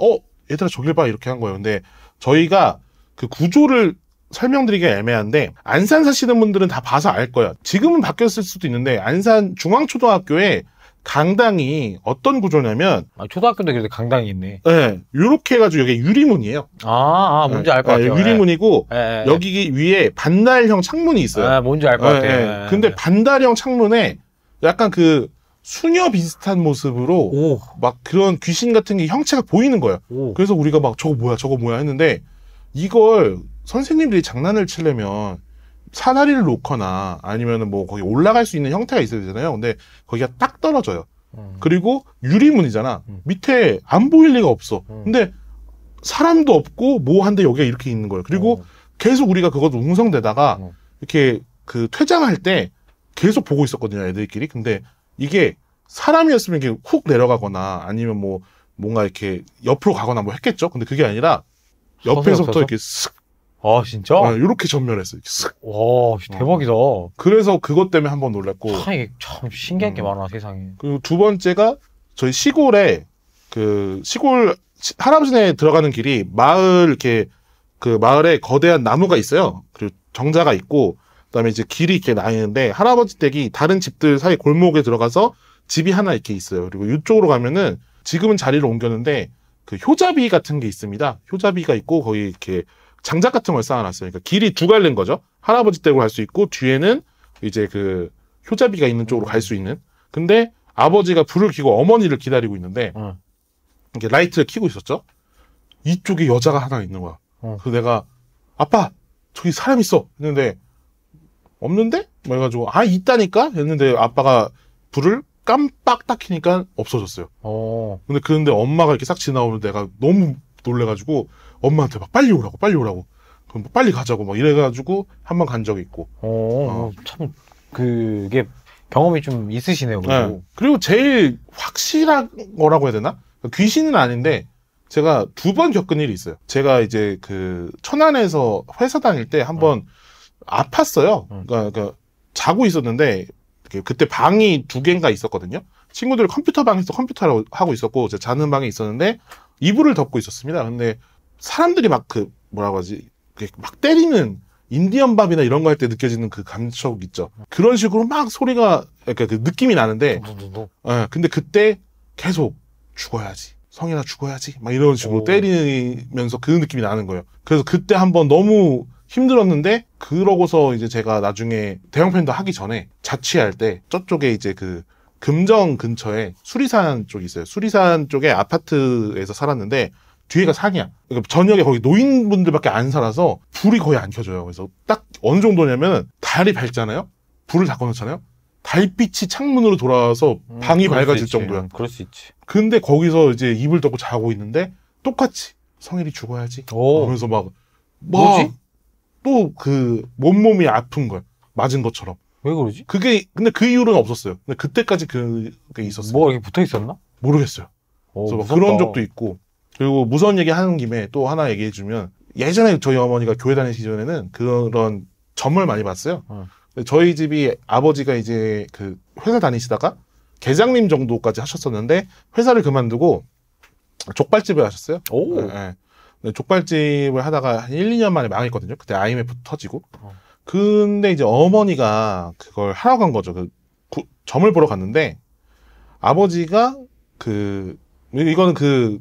얘들아 저길 봐 이렇게 한 거예요. 근데 저희가 그 구조를 설명드리기가 애매한데 안산 사시는 분들은 다 봐서 알 거예요. 지금은 바뀌었을 수도 있는데 안산 중앙초등학교에 강당이 어떤 구조냐면 초등학교도 그래도 강당이 있네. 네, 요렇게 해가지고 여기 유리문이에요. 뭔지 알 것 같아요. 유리문이고 네. 여기 위에 반달형 창문이 있어요. 뭔지 알 것 같아요. 근데 반달형 창문에 약간 그 수녀 비슷한 모습으로 막 그런 귀신 같은 게 형체가 보이는 거예요. 그래서 우리가 막 저거 뭐야 했는데 이걸 선생님들이 장난을 치려면 사다리를 놓거나 아니면은 뭐 거기 올라갈 수 있는 형태가 있어야 되잖아요. 근데 거기가 딱 떨어져요. 그리고 유리문이잖아. 밑에 안 보일 리가 없어. 근데 사람도 없고 뭐 한데 여기가 이렇게 있는 거예요. 그리고 계속 우리가 그것도 웅성대다가 이렇게 그 퇴장할 때 계속 보고 있었거든요, 애들끼리. 근데 이게 사람이었으면 이렇게 훅 내려가거나 아니면 뭐 뭔가 이렇게 옆으로 가거나 뭐 했겠죠. 근데 그게 아니라 옆에서부터 이렇게 슥 아, 진짜? 이렇게 전멸했어요. 슥. 와, 대박이다. 그래서 그것 때문에 한번 놀랐고. 참, 이게 참 신기한 게 많아, 세상에. 그리고 두 번째가 저희 시골에 그 시골 할아버지네 들어가는 길이 마을 이렇게 그 마을에 거대한 나무가 있어요. 그리고 정자가 있고 그다음에 이제 길이 이렇게 나 있는데 할아버지 댁이 다른 집들 사이 골목에 들어가서 집이 하나 이렇게 있어요. 그리고 이쪽으로 가면은 지금은 자리를 옮겼는데 그 효자비 같은 게 있습니다. 효자비가 있고 거기 이렇게 장작 같은 걸 쌓아놨어요. 그러니까 길이 두 갈래인 거죠. 할아버지 댁으로 갈 수 있고 뒤에는 이제 그 효자비가 있는 쪽으로 갈 수 있는. 근데 아버지가 불을 켜고 어머니를 기다리고 있는데 이렇게 라이트를 켜고 있었죠. 이쪽에 여자가 하나 있는 거야. 그래서 내가 아빠 저기 사람 있어 했는데 없는데? 뭐 해가지고 아 있다니까 했는데 아빠가 불을 깜빡 딱 켜니까 없어졌어요. 근데 엄마가 이렇게 싹 지나오면 내가 너무 놀래가지고 엄마한테 막 빨리 오라고 그럼 빨리 가자고 막 이래가지고 한 번 간 적이 있고. 참 그게 경험이 좀 있으시네요. 네. 그리고 제일 확실한 거라고 해야 되나? 귀신은 아닌데 제가 두 번 겪은 일이 있어요. 제가 이제 그 천안에서 회사 다닐 때 한 번 아팠어요. 그러니까 자고 있었는데 그때 방이 두 개인가 있었거든요. 친구들 컴퓨터 방에서 컴퓨터를 하고 있었고 제가 자는 방에 있었는데 이불을 덮고 있었습니다. 근데 사람들이 막 그 뭐라고 하지? 막 때리는 인디언 밥이나 이런 거 할 때 느껴지는 그 감촉 있죠. 그런 식으로 막 소리가 그러니까 그 느낌이 나는데 근데 그때 계속 죽어야지. 성이나 죽어야지. 막 이런 식으로 때리면서 그 느낌이 나는 거예요. 그래서 그때 한번 너무 힘들었는데 그러고서 이제 제가 나중에 대형팬더 하기 전에 자취할 때 저쪽에 이제 그 금정 근처에 수리산 쪽이 있어요. 수리산 쪽에 아파트에서 살았는데 뒤에가 산이야. 그러니까 저녁에 거기 노인분들밖에 안 살아서 불이 거의 안 켜져요. 그래서 딱 어느 정도냐면 달이 밝잖아요. 불을 다 꺼놓잖아요. 달빛이 창문으로 돌아와서 방이 밝아질 정도야. 그럴 수 있지. 근데 거기서 이제 이불 덮고 자고 있는데 똑같이 성일이 죽어야지. 하면서 막 뭐지? 또 그 몸이 아픈 거야. 맞은 것처럼. 왜 그러지? 그게 근데 그 이후로는 없었어요. 근데 그때까지 그게 있었어요. 뭐 이렇게 붙어 있었나? 모르겠어요. 그래서 막 그런 적도 있고. 그리고 무서운 얘기 하는 김에 또 하나 얘기해 주면 예전에 저희 어머니가 교회 다니시기 전에는 그런 점을 많이 봤어요. 저희 집이 아버지가 이제 그 회사 다니시다가 계장님 정도까지 하셨었는데 회사를 그만두고 족발집을 하셨어요. 네, 족발집을 하다가 한 1, 2년 만에 망했거든요. 그때 IMF 터지고. 근데 이제 어머니가 그걸 하러 간 거죠. 점을 보러 갔는데 아버지가 이거는 그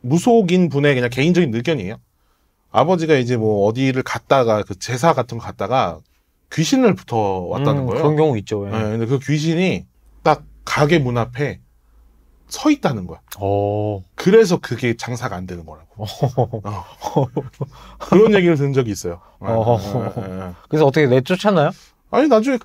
무속인 분의 그냥 개인적인 의견이에요. 아버지가 이제 뭐 어디를 갔다가 그 제사 같은 거 갔다가 귀신을 붙어왔다는 거예요. 그런 경우 있죠. 네, 근데 그 귀신이 딱 가게 문 앞에 서 있다는 거야. 그래서 그게 장사가 안 되는 거라고. 그런 얘기를 들은 적이 있어요. 그래서 어떻게 내쫓았나요? 아니 나중에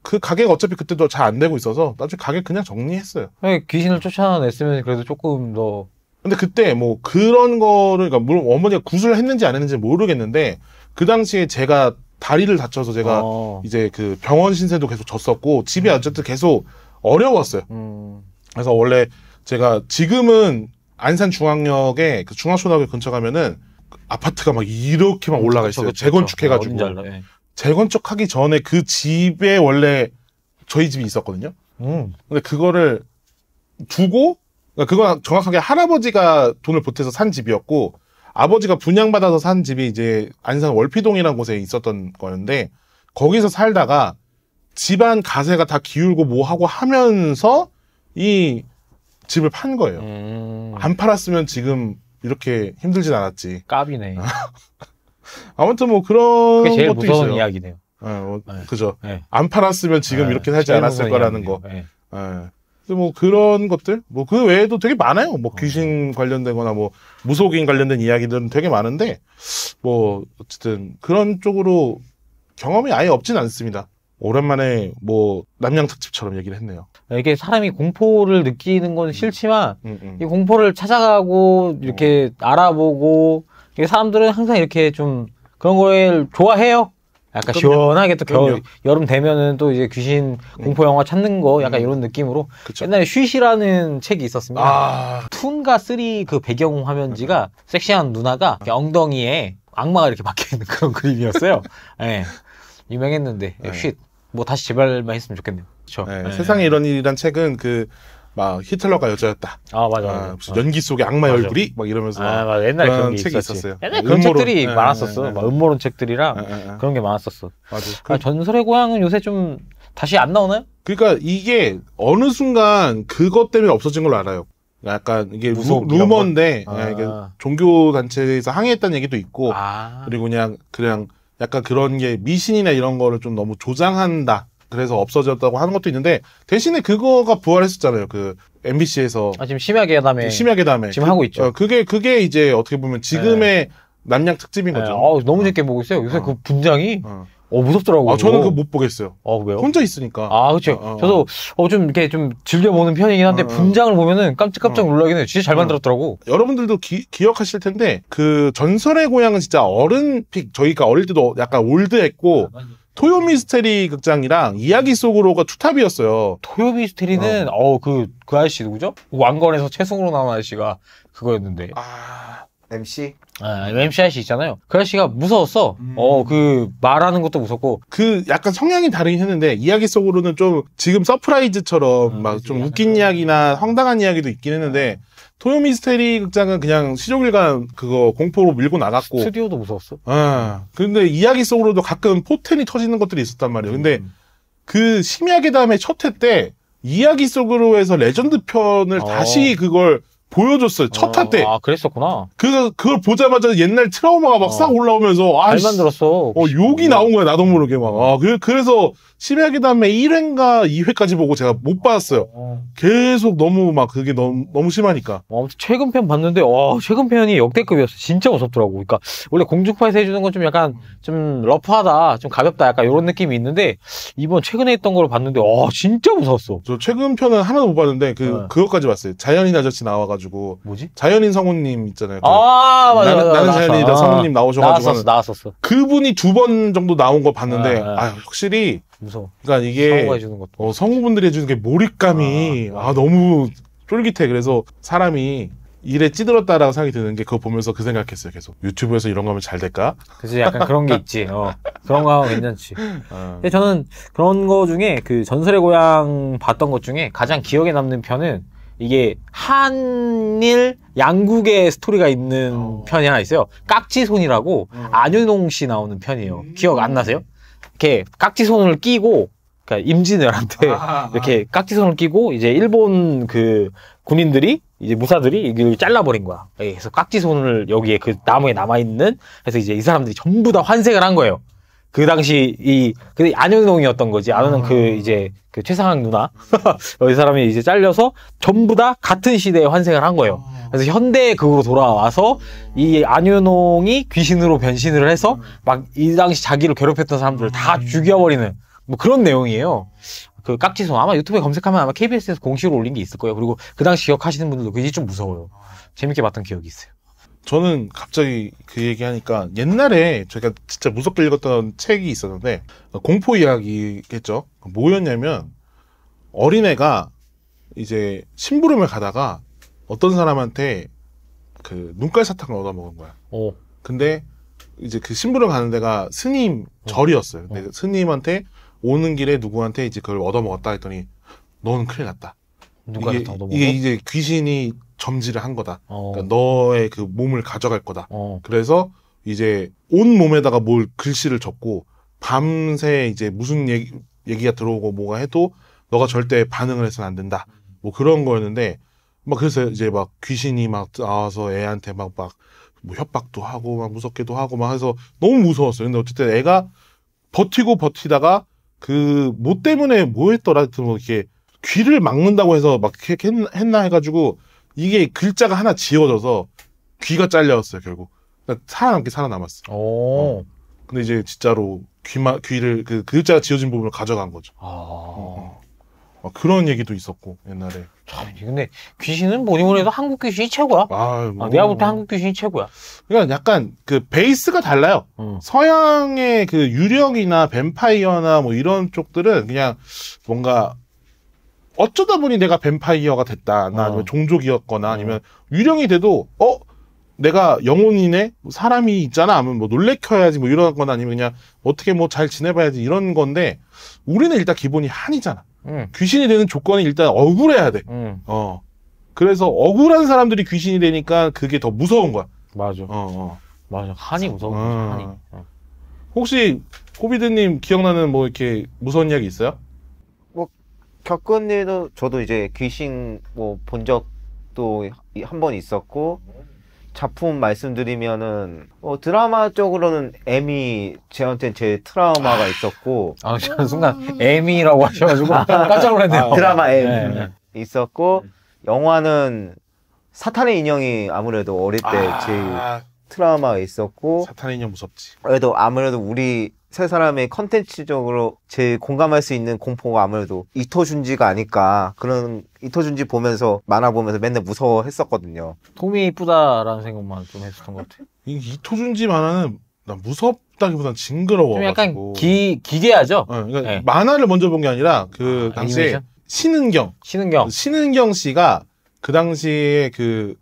그 가게가 어차피 그때도 잘 안 되고 있어서 나중에 가게 그냥 정리했어요. 귀신을 쫓아냈으면 그래도 조금 더. 근데 그때 뭐 그런 거를 그러니까 물론 어머니가 구술을 했는지 안 했는지 모르겠는데 그 당시에 제가 다리를 다쳐서 제가 이제 그 병원 신세도 계속 졌었고 집이 어쨌든 계속 어려웠어요. 그래서 원래 제가 지금은 안산 중앙역에 그 중앙초등학교 근처 가면은 아파트가 막 이렇게 막 올라가 있어요. 재건축해가지고. 재건축하기 전에 그 집에 원래 저희 집이 있었거든요. 근데 그거를 두고 그러니까 그건 정확하게 할아버지가 돈을 보태서 산 집이었고 아버지가 분양받아서 산 집이 이제 안산 월피동이라는 곳에 있었던 거였는데 거기서 살다가 집안 가세가 다 기울고 뭐 하고 하면서 이 집을 판 거예요. 안 팔았으면 지금 이렇게 힘들진 않았지. 깝이네. 아무튼 뭐 그런 그게 제일 것도 무서운 있어요. 이야기네요. 그죠. 네. 안 팔았으면 지금 이렇게 살지 않았을 거라는 거. 뭐 그런 것들 뭐 그 외에도 되게 많아요. 뭐 귀신 관련되거나 뭐 무속인 관련된 이야기들은 되게 많은데 뭐 어쨌든 그런 쪽으로 경험이 아예 없진 않습니다. 오랜만에 뭐 남양 특집처럼 얘기를 했네요. 이게 사람이 공포를 느끼는 건 싫지만 이 공포를 찾아가고 이렇게 알아보고 이게 사람들은 항상 이렇게 좀 그런 걸 좋아해요. 약간 그럼요. 시원하게 또 그럼요. 여름 되면은 또 이제 귀신 공포 영화 찾는 거 약간 이런 느낌으로 그쵸. 옛날에 쉿이라는 책이 있었습니다. 아, 2가 3 그 배경 화면지가 섹시한 누나가 이렇게 엉덩이에 악마가 이렇게 박혀 있는 그런 그림이었어요. 예. 유명했는데 네. 쉿. 뭐 다시 재발만 했으면 좋겠네요. 그쵸? 네, 예. 세상에 이런 일이란 책은 막 히틀러가 여자였다. 아 맞아. 무슨 연기 속에 악마의 맞아. 얼굴이 막 이러면서 아 맞아. 옛날에 그런 게 책이 있었지. 있었어요. 옛날에 그런 음모론. 책들이 네, 많았었어. 네, 네. 막 음모론 책들이랑 네. 그런 게 많았었어. 맞아. 전설의 고향은 요새 좀 다시 안 나오나요? 그러니까 이게 어느 순간 그것 때문에 없어진 걸로 알아요. 약간 이게 무속 이런 루머인데 거? 아. 이게 종교 단체에서 항의했다는 얘기도 있고 아. 그리고 그냥 약간 그런 게 미신이나 이런 거를 좀 너무 조장한다. 그래서 없어졌다고 하는 것도 있는데 대신에 그거가 부활했었잖아요. 그 MBC에서 지금 심야계 다음에 심야계 다음에 지금 하고 있죠. 그게 이제 어떻게 보면 지금의 남양 특집인 네, 거죠. 너무 재밌게 보고 있어요. 요새 어. 그 분장이 어. 무섭더라고요. 저는 그거 못 보겠어요. 왜요? 혼자 있으니까. 그렇죠. 저도 좀 이렇게 좀 즐겨보는 편이긴 한데 분장을 보면은 깜짝깜짝 놀라긴 해요. 진짜 잘 만들었더라고. 여러분들도 기억하실 텐데 그 전설의 고향은 진짜 어른픽 저희가 어릴 때도 약간 올드했고 토요 미스테리 극장이랑 이야기 속으로가 투탑이었어요. 토요 미스테리는 그 아저씨 누구죠? 왕건에서 최승우로 나온 아저씨가 그거였는데. MC? MC 아저씨 있잖아요. 그 아저씨가 무서웠어. 그 말하는 것도 무섭고. 그 약간 성향이 다르긴 했는데 이야기 속으로는 좀 지금 서프라이즈처럼 막 좀 웃긴 이야기나 황당한 이야기도 있긴 했는데 토요 미스테리 극장은 그냥 시종일관 그거 공포로 밀고 나갔고. 스튜디오도 무서웠어. 근데 이야기 속으로도 가끔 포텐이 터지는 것들이 있었단 말이에요. 근데 그 심야계 다음에 첫 회 때 이야기 속으로 해서 레전드 편을 다시 그걸 보여줬어요. 첫 화 때. 그랬었구나. 그걸 보자마자 옛날 트라우마가 막 싹 올라오면서 잘 만들었어. 욕이 나온 거야, 나도 모르게 막. 그래서 심야계 다음에 1회인가 2회까지 보고 제가 못 봤어요. 계속 너무 막 그게 너무 심하니까. 아무튼 최근 편 봤는데 최근 편이 역대급이었어. 진짜 무섭더라고. 그러니까 원래 공중파에서 해주는 건 좀 약간 좀 러프하다, 좀 가볍다, 약간 이런 느낌이 있는데 이번 최근에 했던 걸 봤는데 진짜 무서웠어. 저 최근 편은 하나도 못 봤는데 그것까지 봤어요. 자연인 아저씨 나와가지고 뭐지? 자연인 성우님 있잖아요. 맞아. 나는 자연인이다 성우님 나오셔가지고 나왔었어. 그분이 2번 정도 나온 거 봤는데 확실히 무서워. 그러니까 이게 성우가 해주는 것도. 성우분들이 해주는 게 몰입감이 너무 쫄깃해. 그래서 사람이 일에 찌들었다라고 생각이 드는 게 그거 보면서 그 생각했어요. 계속 유튜브에서 이런 거 하면 잘 될까? 그치, 약간 그런 게 있지. 그런 거 하면 괜찮지. 근데 저는 그런 거 중에 그 전설의 고향 봤던 것 중에 가장 기억에 남는 편은 이게 한일 양국의 스토리가 있는 편이 하나 있어요. 깍지손이라고 안윤홍 씨 나오는 편이에요. 기억 안 나세요? 이렇게 깍지손을 끼고, 그러니까 임진왜란때 이렇게 깍지손을 끼고 이제 일본 그 군인들이 이제 무사들이 이걸 잘라버린 거야. 그래서 깍지손을 여기에 그 나무에 남아있는, 그래서 이제 이 사람들이 전부 다 환생을 한 거예요. 그 당시 그 안현홍이었던 거지. 안현홍 그 최상학 누나. 이 사람이 이제 잘려서 전부 다 같은 시대에 환생을 한 거예요. 그래서 현대극으로 돌아와서 이 안현홍이 귀신으로 변신을 해서 막 이 당시 자기를 괴롭혔던 사람들을 다 죽여버리는 뭐 그런 내용이에요. 그 깍지손 아마 유튜브에 검색하면 아마 KBS에서 공식으로 올린 게 있을 거예요. 그리고 그 당시 기억하시는 분들도 굉장히 좀 무서워요. 재밌게 봤던 기억이 있어요. 저는 갑자기 그 얘기하니까 옛날에 제가 진짜 무섭게 읽었던 책이 있었는데 공포 이야기겠죠. 뭐였냐면 어린애가 이제 심부름을 가다가 어떤 사람한테 그 눈깔 사탕을 얻어먹은 거야. 근데 이제 그 심부름 가는 데가 스님 절이었어요. 근데 스님한테 오는 길에 누구한테 이제 그걸 얻어먹었다 했더니 너는 큰일 났다. 눈깔 사탕 얻어먹어? 이게 이제 귀신이 점지를 한 거다. 그러니까 너의 그 몸을 가져갈 거다. 그래서 이제 온 몸에다가 뭘 글씨를 적고 밤새 이제 무슨 얘기가 들어오고 뭐가 해도 너가 절대 반응을 해서는 안 된다. 뭐 그런 거였는데 막 그래서 이제 막 귀신이 막 나와서 애한테 막 뭐 협박도 하고 막 무섭게도 하고 막 해서 너무 무서웠어요. 근데 어쨌든 애가 버티다가 그 뭐 때문에 뭐 했더라 뭐 이렇게 귀를 막는다고 해서 막 이렇게 했나 해가지고 이게 글자가 하나 지워져서 귀가 잘렸어요 결국. 그러니까 살아남았어. 근데 이제 진짜로 귀를 그 글자가 지워진 부분을 가져간 거죠. 그런 얘기도 있었고 옛날에. 참, 근데 귀신은 뭐니 뭐니 해도 한국 귀신이 최고야. 내가 볼 때 한국 귀신이 최고야. 그러니까 약간 그 베이스가 달라요. 서양의 그 유령이나 뱀파이어나 뭐 이런 쪽들은 그냥 뭔가 어쩌다 보니 내가 뱀파이어가 됐다. 아니면 종족이었거나 아니면 유령이 돼도 내가 영혼이네? 사람이 있잖아? 하면 뭐 놀래켜야지 뭐 이런 거나 아니면 그냥 어떻게 뭐 잘 지내봐야지 이런 건데 우리는 일단 기본이 한이잖아. 귀신이 되는 조건이 일단 억울해야 돼. 그래서 억울한 사람들이 귀신이 되니까 그게 더 무서운 거야. 맞아. 맞아. 한이 무서운 거지, 한이. 혹시 코비드님 기억나는 뭐 이렇게 무서운 이야기 있어요? 겪은 일도 저도 이제 귀신 뭐 본 적도 한 번 있었고 작품 말씀드리면은 드라마 쪽으로는 에미 저한테는 제 트라우마가 있었고 저는 순간 에미라고 하셔가지고 깜짝 놀랐네요. 드라마 에미 있었고 영화는 사탄의 인형이 아무래도 어릴 때 제일 트라우마가 있었고 사탄의 인형 무섭지. 그래도 아무래도 우리 세 사람의 컨텐츠적으로 제일 공감할 수 있는 공포가 아무래도 이토준지가 아닐까. 그런 이토준지 보면서 만화 보면서 맨날 무서워했었거든요. 톰이 이쁘다라는 생각만 좀 했었던 것 같아요. 이토준지 만화는 난 무섭다기보단 징그러워. 좀 약간 기괴하죠? 그러니까 네. 만화를 먼저 본 게 아니라 그 당시에 애니메이션? 신은경 씨가 그 당시에 그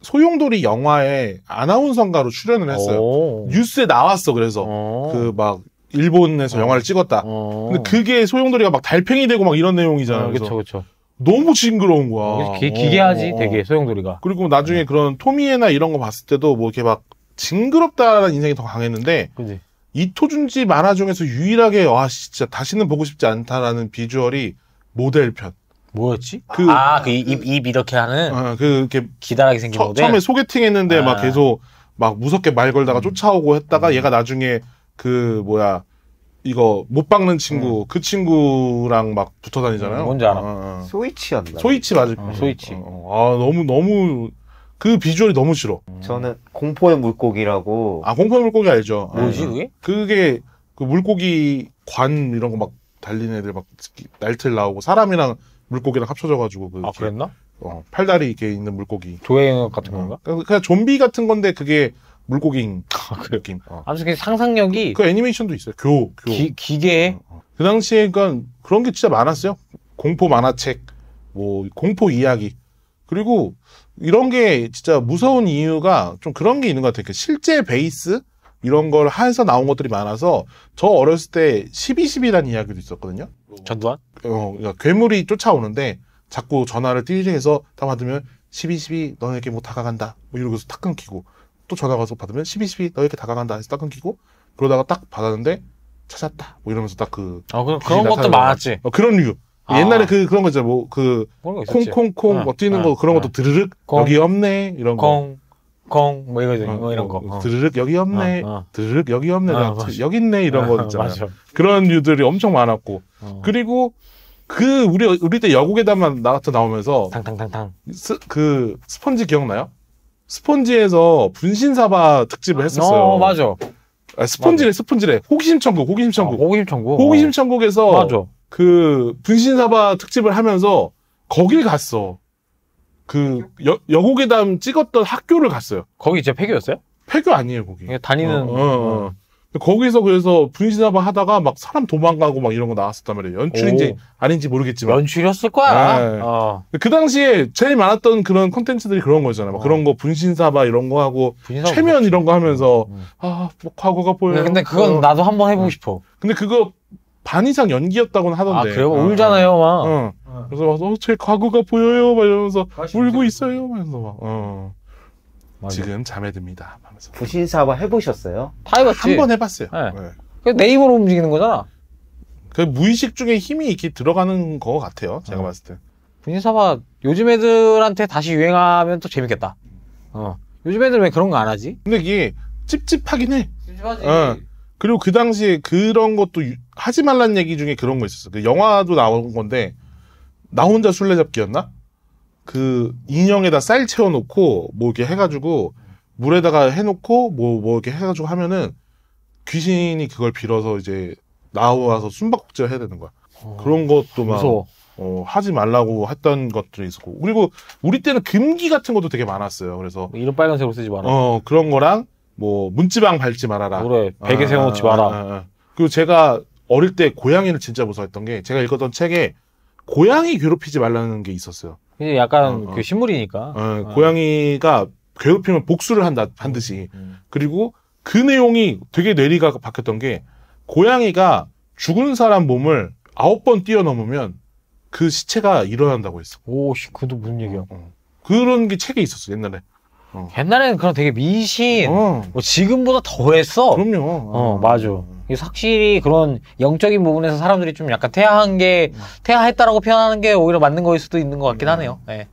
소용돌이 영화에 아나운서인가로 출연을 했어요. 뉴스에 나왔어. 그래서 그 막 일본에서 영화를 찍었다. 근데 그게 소용돌이가 막 달팽이 되고 막 이런 내용이잖아요. 그렇죠. 너무 징그러운 거야. 기괴하지, 되게 소용돌이가. 그리고 나중에 그런 토미에나 이런 거 봤을 때도 뭐 이렇게 막 징그럽다라는 인상이 더 강했는데 그치. 이토준지 만화 중에서 유일하게 와 진짜 다시는 보고 싶지 않다라는 비주얼이 모델편. 뭐였지? 그 입 이렇게 하는 이렇게 기다랗게 생긴 모델. 처음에 소개팅 했는데 막 계속 막 무섭게 말 걸다가 쫓아오고 했다가 얘가 나중에 그 뭐야 이거 못 박는 친구 그 친구랑 막 붙어 다니잖아요. 뭔지 알아. 소이치였나? 소이치 맞을 거예요. 소이치. 너무 그 비주얼이 너무 싫어. 저는 공포의 물고기라고. 공포의 물고기 알죠? 뭐지 그게? 그게 그 물고기 관 이런 거 막 달린 애들 막 날틀 나오고 사람이랑 물고기랑 합쳐져가지고 그랬나? 팔다리 이렇게 있는 물고기. 조행 같은 건가? 그냥 좀비 같은 건데 그게 물고기인 느낌. 아무튼 상상력이 그 애니메이션도 있어요. 기괴해. 그 당시에 그런 게 진짜 많았어요. 공포 만화책, 뭐 공포 이야기. 그리고 이런 게 진짜 무서운 이유가 좀 그런 게 있는 것 같아요. 그 실제 베이스 이런 걸 해서 나온 것들이 많아서 저 어렸을 때 12.12라는 이야기도 있었거든요. 전두환? 그러니까 괴물이 쫓아오는데 자꾸 전화를 띠리해서 딱 받으면 12.12 너에게 뭐 다가간다 뭐 이러고서 탁 끊기고 또 전화가 와서 받으면 12.12 너에게 다가간다 해서 딱 끊기고 그러다가 딱 받았는데 찾았다 뭐 이러면서 딱 그런 것도 많았지. 그런 이유. 옛날에 그런 거 있잖아. 뭐 콩콩콩 뭐 뛰는 거 그런 것도 드르륵 여기 없네 이런 거. 뭐 이런 거. 드르륵 여기 없네. 드르륵 여기 없네. 여기 있네 이런 거 있잖아요. 맞아. 그런 류들이 엄청 많았고. 그리고 우리 때 여고괴담만 나오면서 탕탕탕탕. 그 스펀지 기억나요? 스펀지에서 분신사바 특집을 했었어요. 맞아. 스펀지래. 호기심 천국. 호기심 천국에서 맞아. 그 분신사바 특집을 하면서 거길 갔어. 그 여고괴담 찍었던 학교를 갔어요. 거기 진짜 폐교였어요? 폐교 아니에요, 거기. 다니는. 거기서 그래서 분신사바 하다가 막 사람 도망가고 막 이런 거 나왔었단 말이에요. 연출인지 아닌지 모르겠지만. 연출이었을 거야. 네. 그 당시에 제일 많았던 그런 콘텐츠들이 그런 거잖아요. 그런 거 분신사바 이런 거 하고 최면 이런 거 하면서 뭐 과거가 보여요. 근데 그건 나도 한번 해보고 싶어. 근데 그거 반 이상 연기였다고는 하던데. 그래요? 울잖아요, 막. 그래서 막 제 과거가 보여요, 막 이러면서 울고 있어요, 하면서 막. 지금 잠에 듭니다. 하면서. 부신사바 해보셨어요? 다 해봤지. 한 번 해봤어요. 네. 내 입으로 움직이는 거잖아. 그 무의식 중에 힘이 이렇게 들어가는 거 같아요. 제가 봤을 때. 분신사바 요즘 애들한테 다시 유행하면 또 재밌겠다. 요즘 애들 왜 그런 거 안 하지? 근데 이게 찝찝하긴 해. 찝찝하지. 그리고 그 당시에 그런 것도 하지 말란 얘기 중에 그런 거 있었어. 그 영화도 나온 건데 나 혼자 술래잡기였나? 그 인형에다 쌀 채워놓고 뭐 이렇게 해가지고 물에다가 해놓고 뭐 이렇게 해가지고 하면은 귀신이 그걸 빌어서 이제 나와서 숨바꼭질 해야 되는 거야. 그런 것도 막 무서워. 하지 말라고 했던 것들이 있었고 그리고 우리 때는 금기 같은 것도 되게 많았어요. 그래서 이름 빨간색으로 쓰지 마라. 그런 거랑 뭐 문지방 밟지 말아라. 그래 베개 세워놓지 마라. 그리고 제가 어릴 때 고양이를 진짜 무서워했던 게 제가 읽었던 책에 고양이 괴롭히지 말라는 게 있었어요. 이제 약간 그 식물이니까. 고양이가 괴롭히면 복수를 한 듯이. 그리고 그 내용이 되게 뇌리가 박혔던 게 고양이가 죽은 사람 몸을 9번 뛰어넘으면 그 시체가 일어난다고 했어. 오씨, 그것도 무슨 얘기야? 그런 게 책에 있었어 옛날에. 옛날에는 그런 되게 미신, 뭐 지금보다 더했어. 그럼요. 맞아. 그래서 확실히 그런 영적인 부분에서 사람들이 좀 약간 퇴화했다라고 표현하는 게 오히려 맞는 거일 수도 있는 것 같긴 하네요. 네.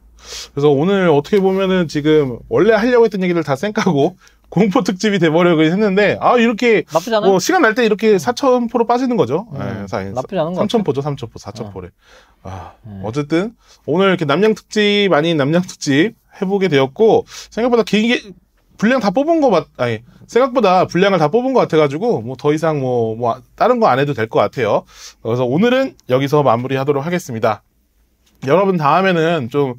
그래서 오늘 어떻게 보면은 지금 원래 하려고 했던 얘기를 다 쌩까고 공포 특집이 돼버리긴 했는데 이렇게 나쁘지 않아요. 뭐 시간 날 때 이렇게 4,000% 빠지는 거죠. 나쁘지 않은 것 3,000%죠, 3,000%, 4,000%래. 어쨌든 오늘 이렇게 남양 특집 아닌 남양 특집 해보게 되었고 생각보다 길게 분량 다 뽑은 거 생각보다 분량을 다 뽑은 것 같아가지고 뭐 더 이상 뭐 다른 거 안 해도 될 것 같아요. 그래서 오늘은 여기서 마무리하도록 하겠습니다. 여러분 다음에는 좀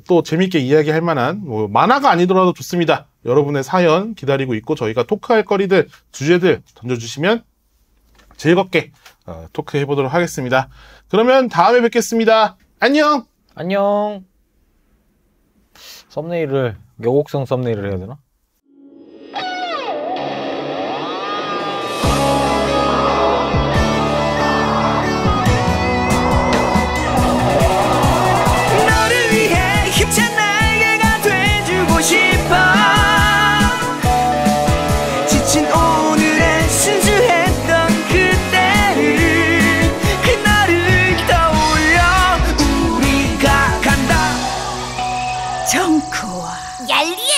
또 재밌게 이야기할 만한 뭐 만화가 아니더라도 좋습니다. 여러분의 사연 기다리고 있고 저희가 토크할 거리들 주제들 던져주시면 즐겁게 토크해보도록 하겠습니다. 그러면 다음에 뵙겠습니다. 안녕. 안녕. 썸네일을 여곡성 썸네일을 해야 되나? 너를 위해 힘찬 날개가 돼주고 싶어 지친 오늘의 순수했던 그때를 그날을 떠올려 우리가 간다 정크와 얄리에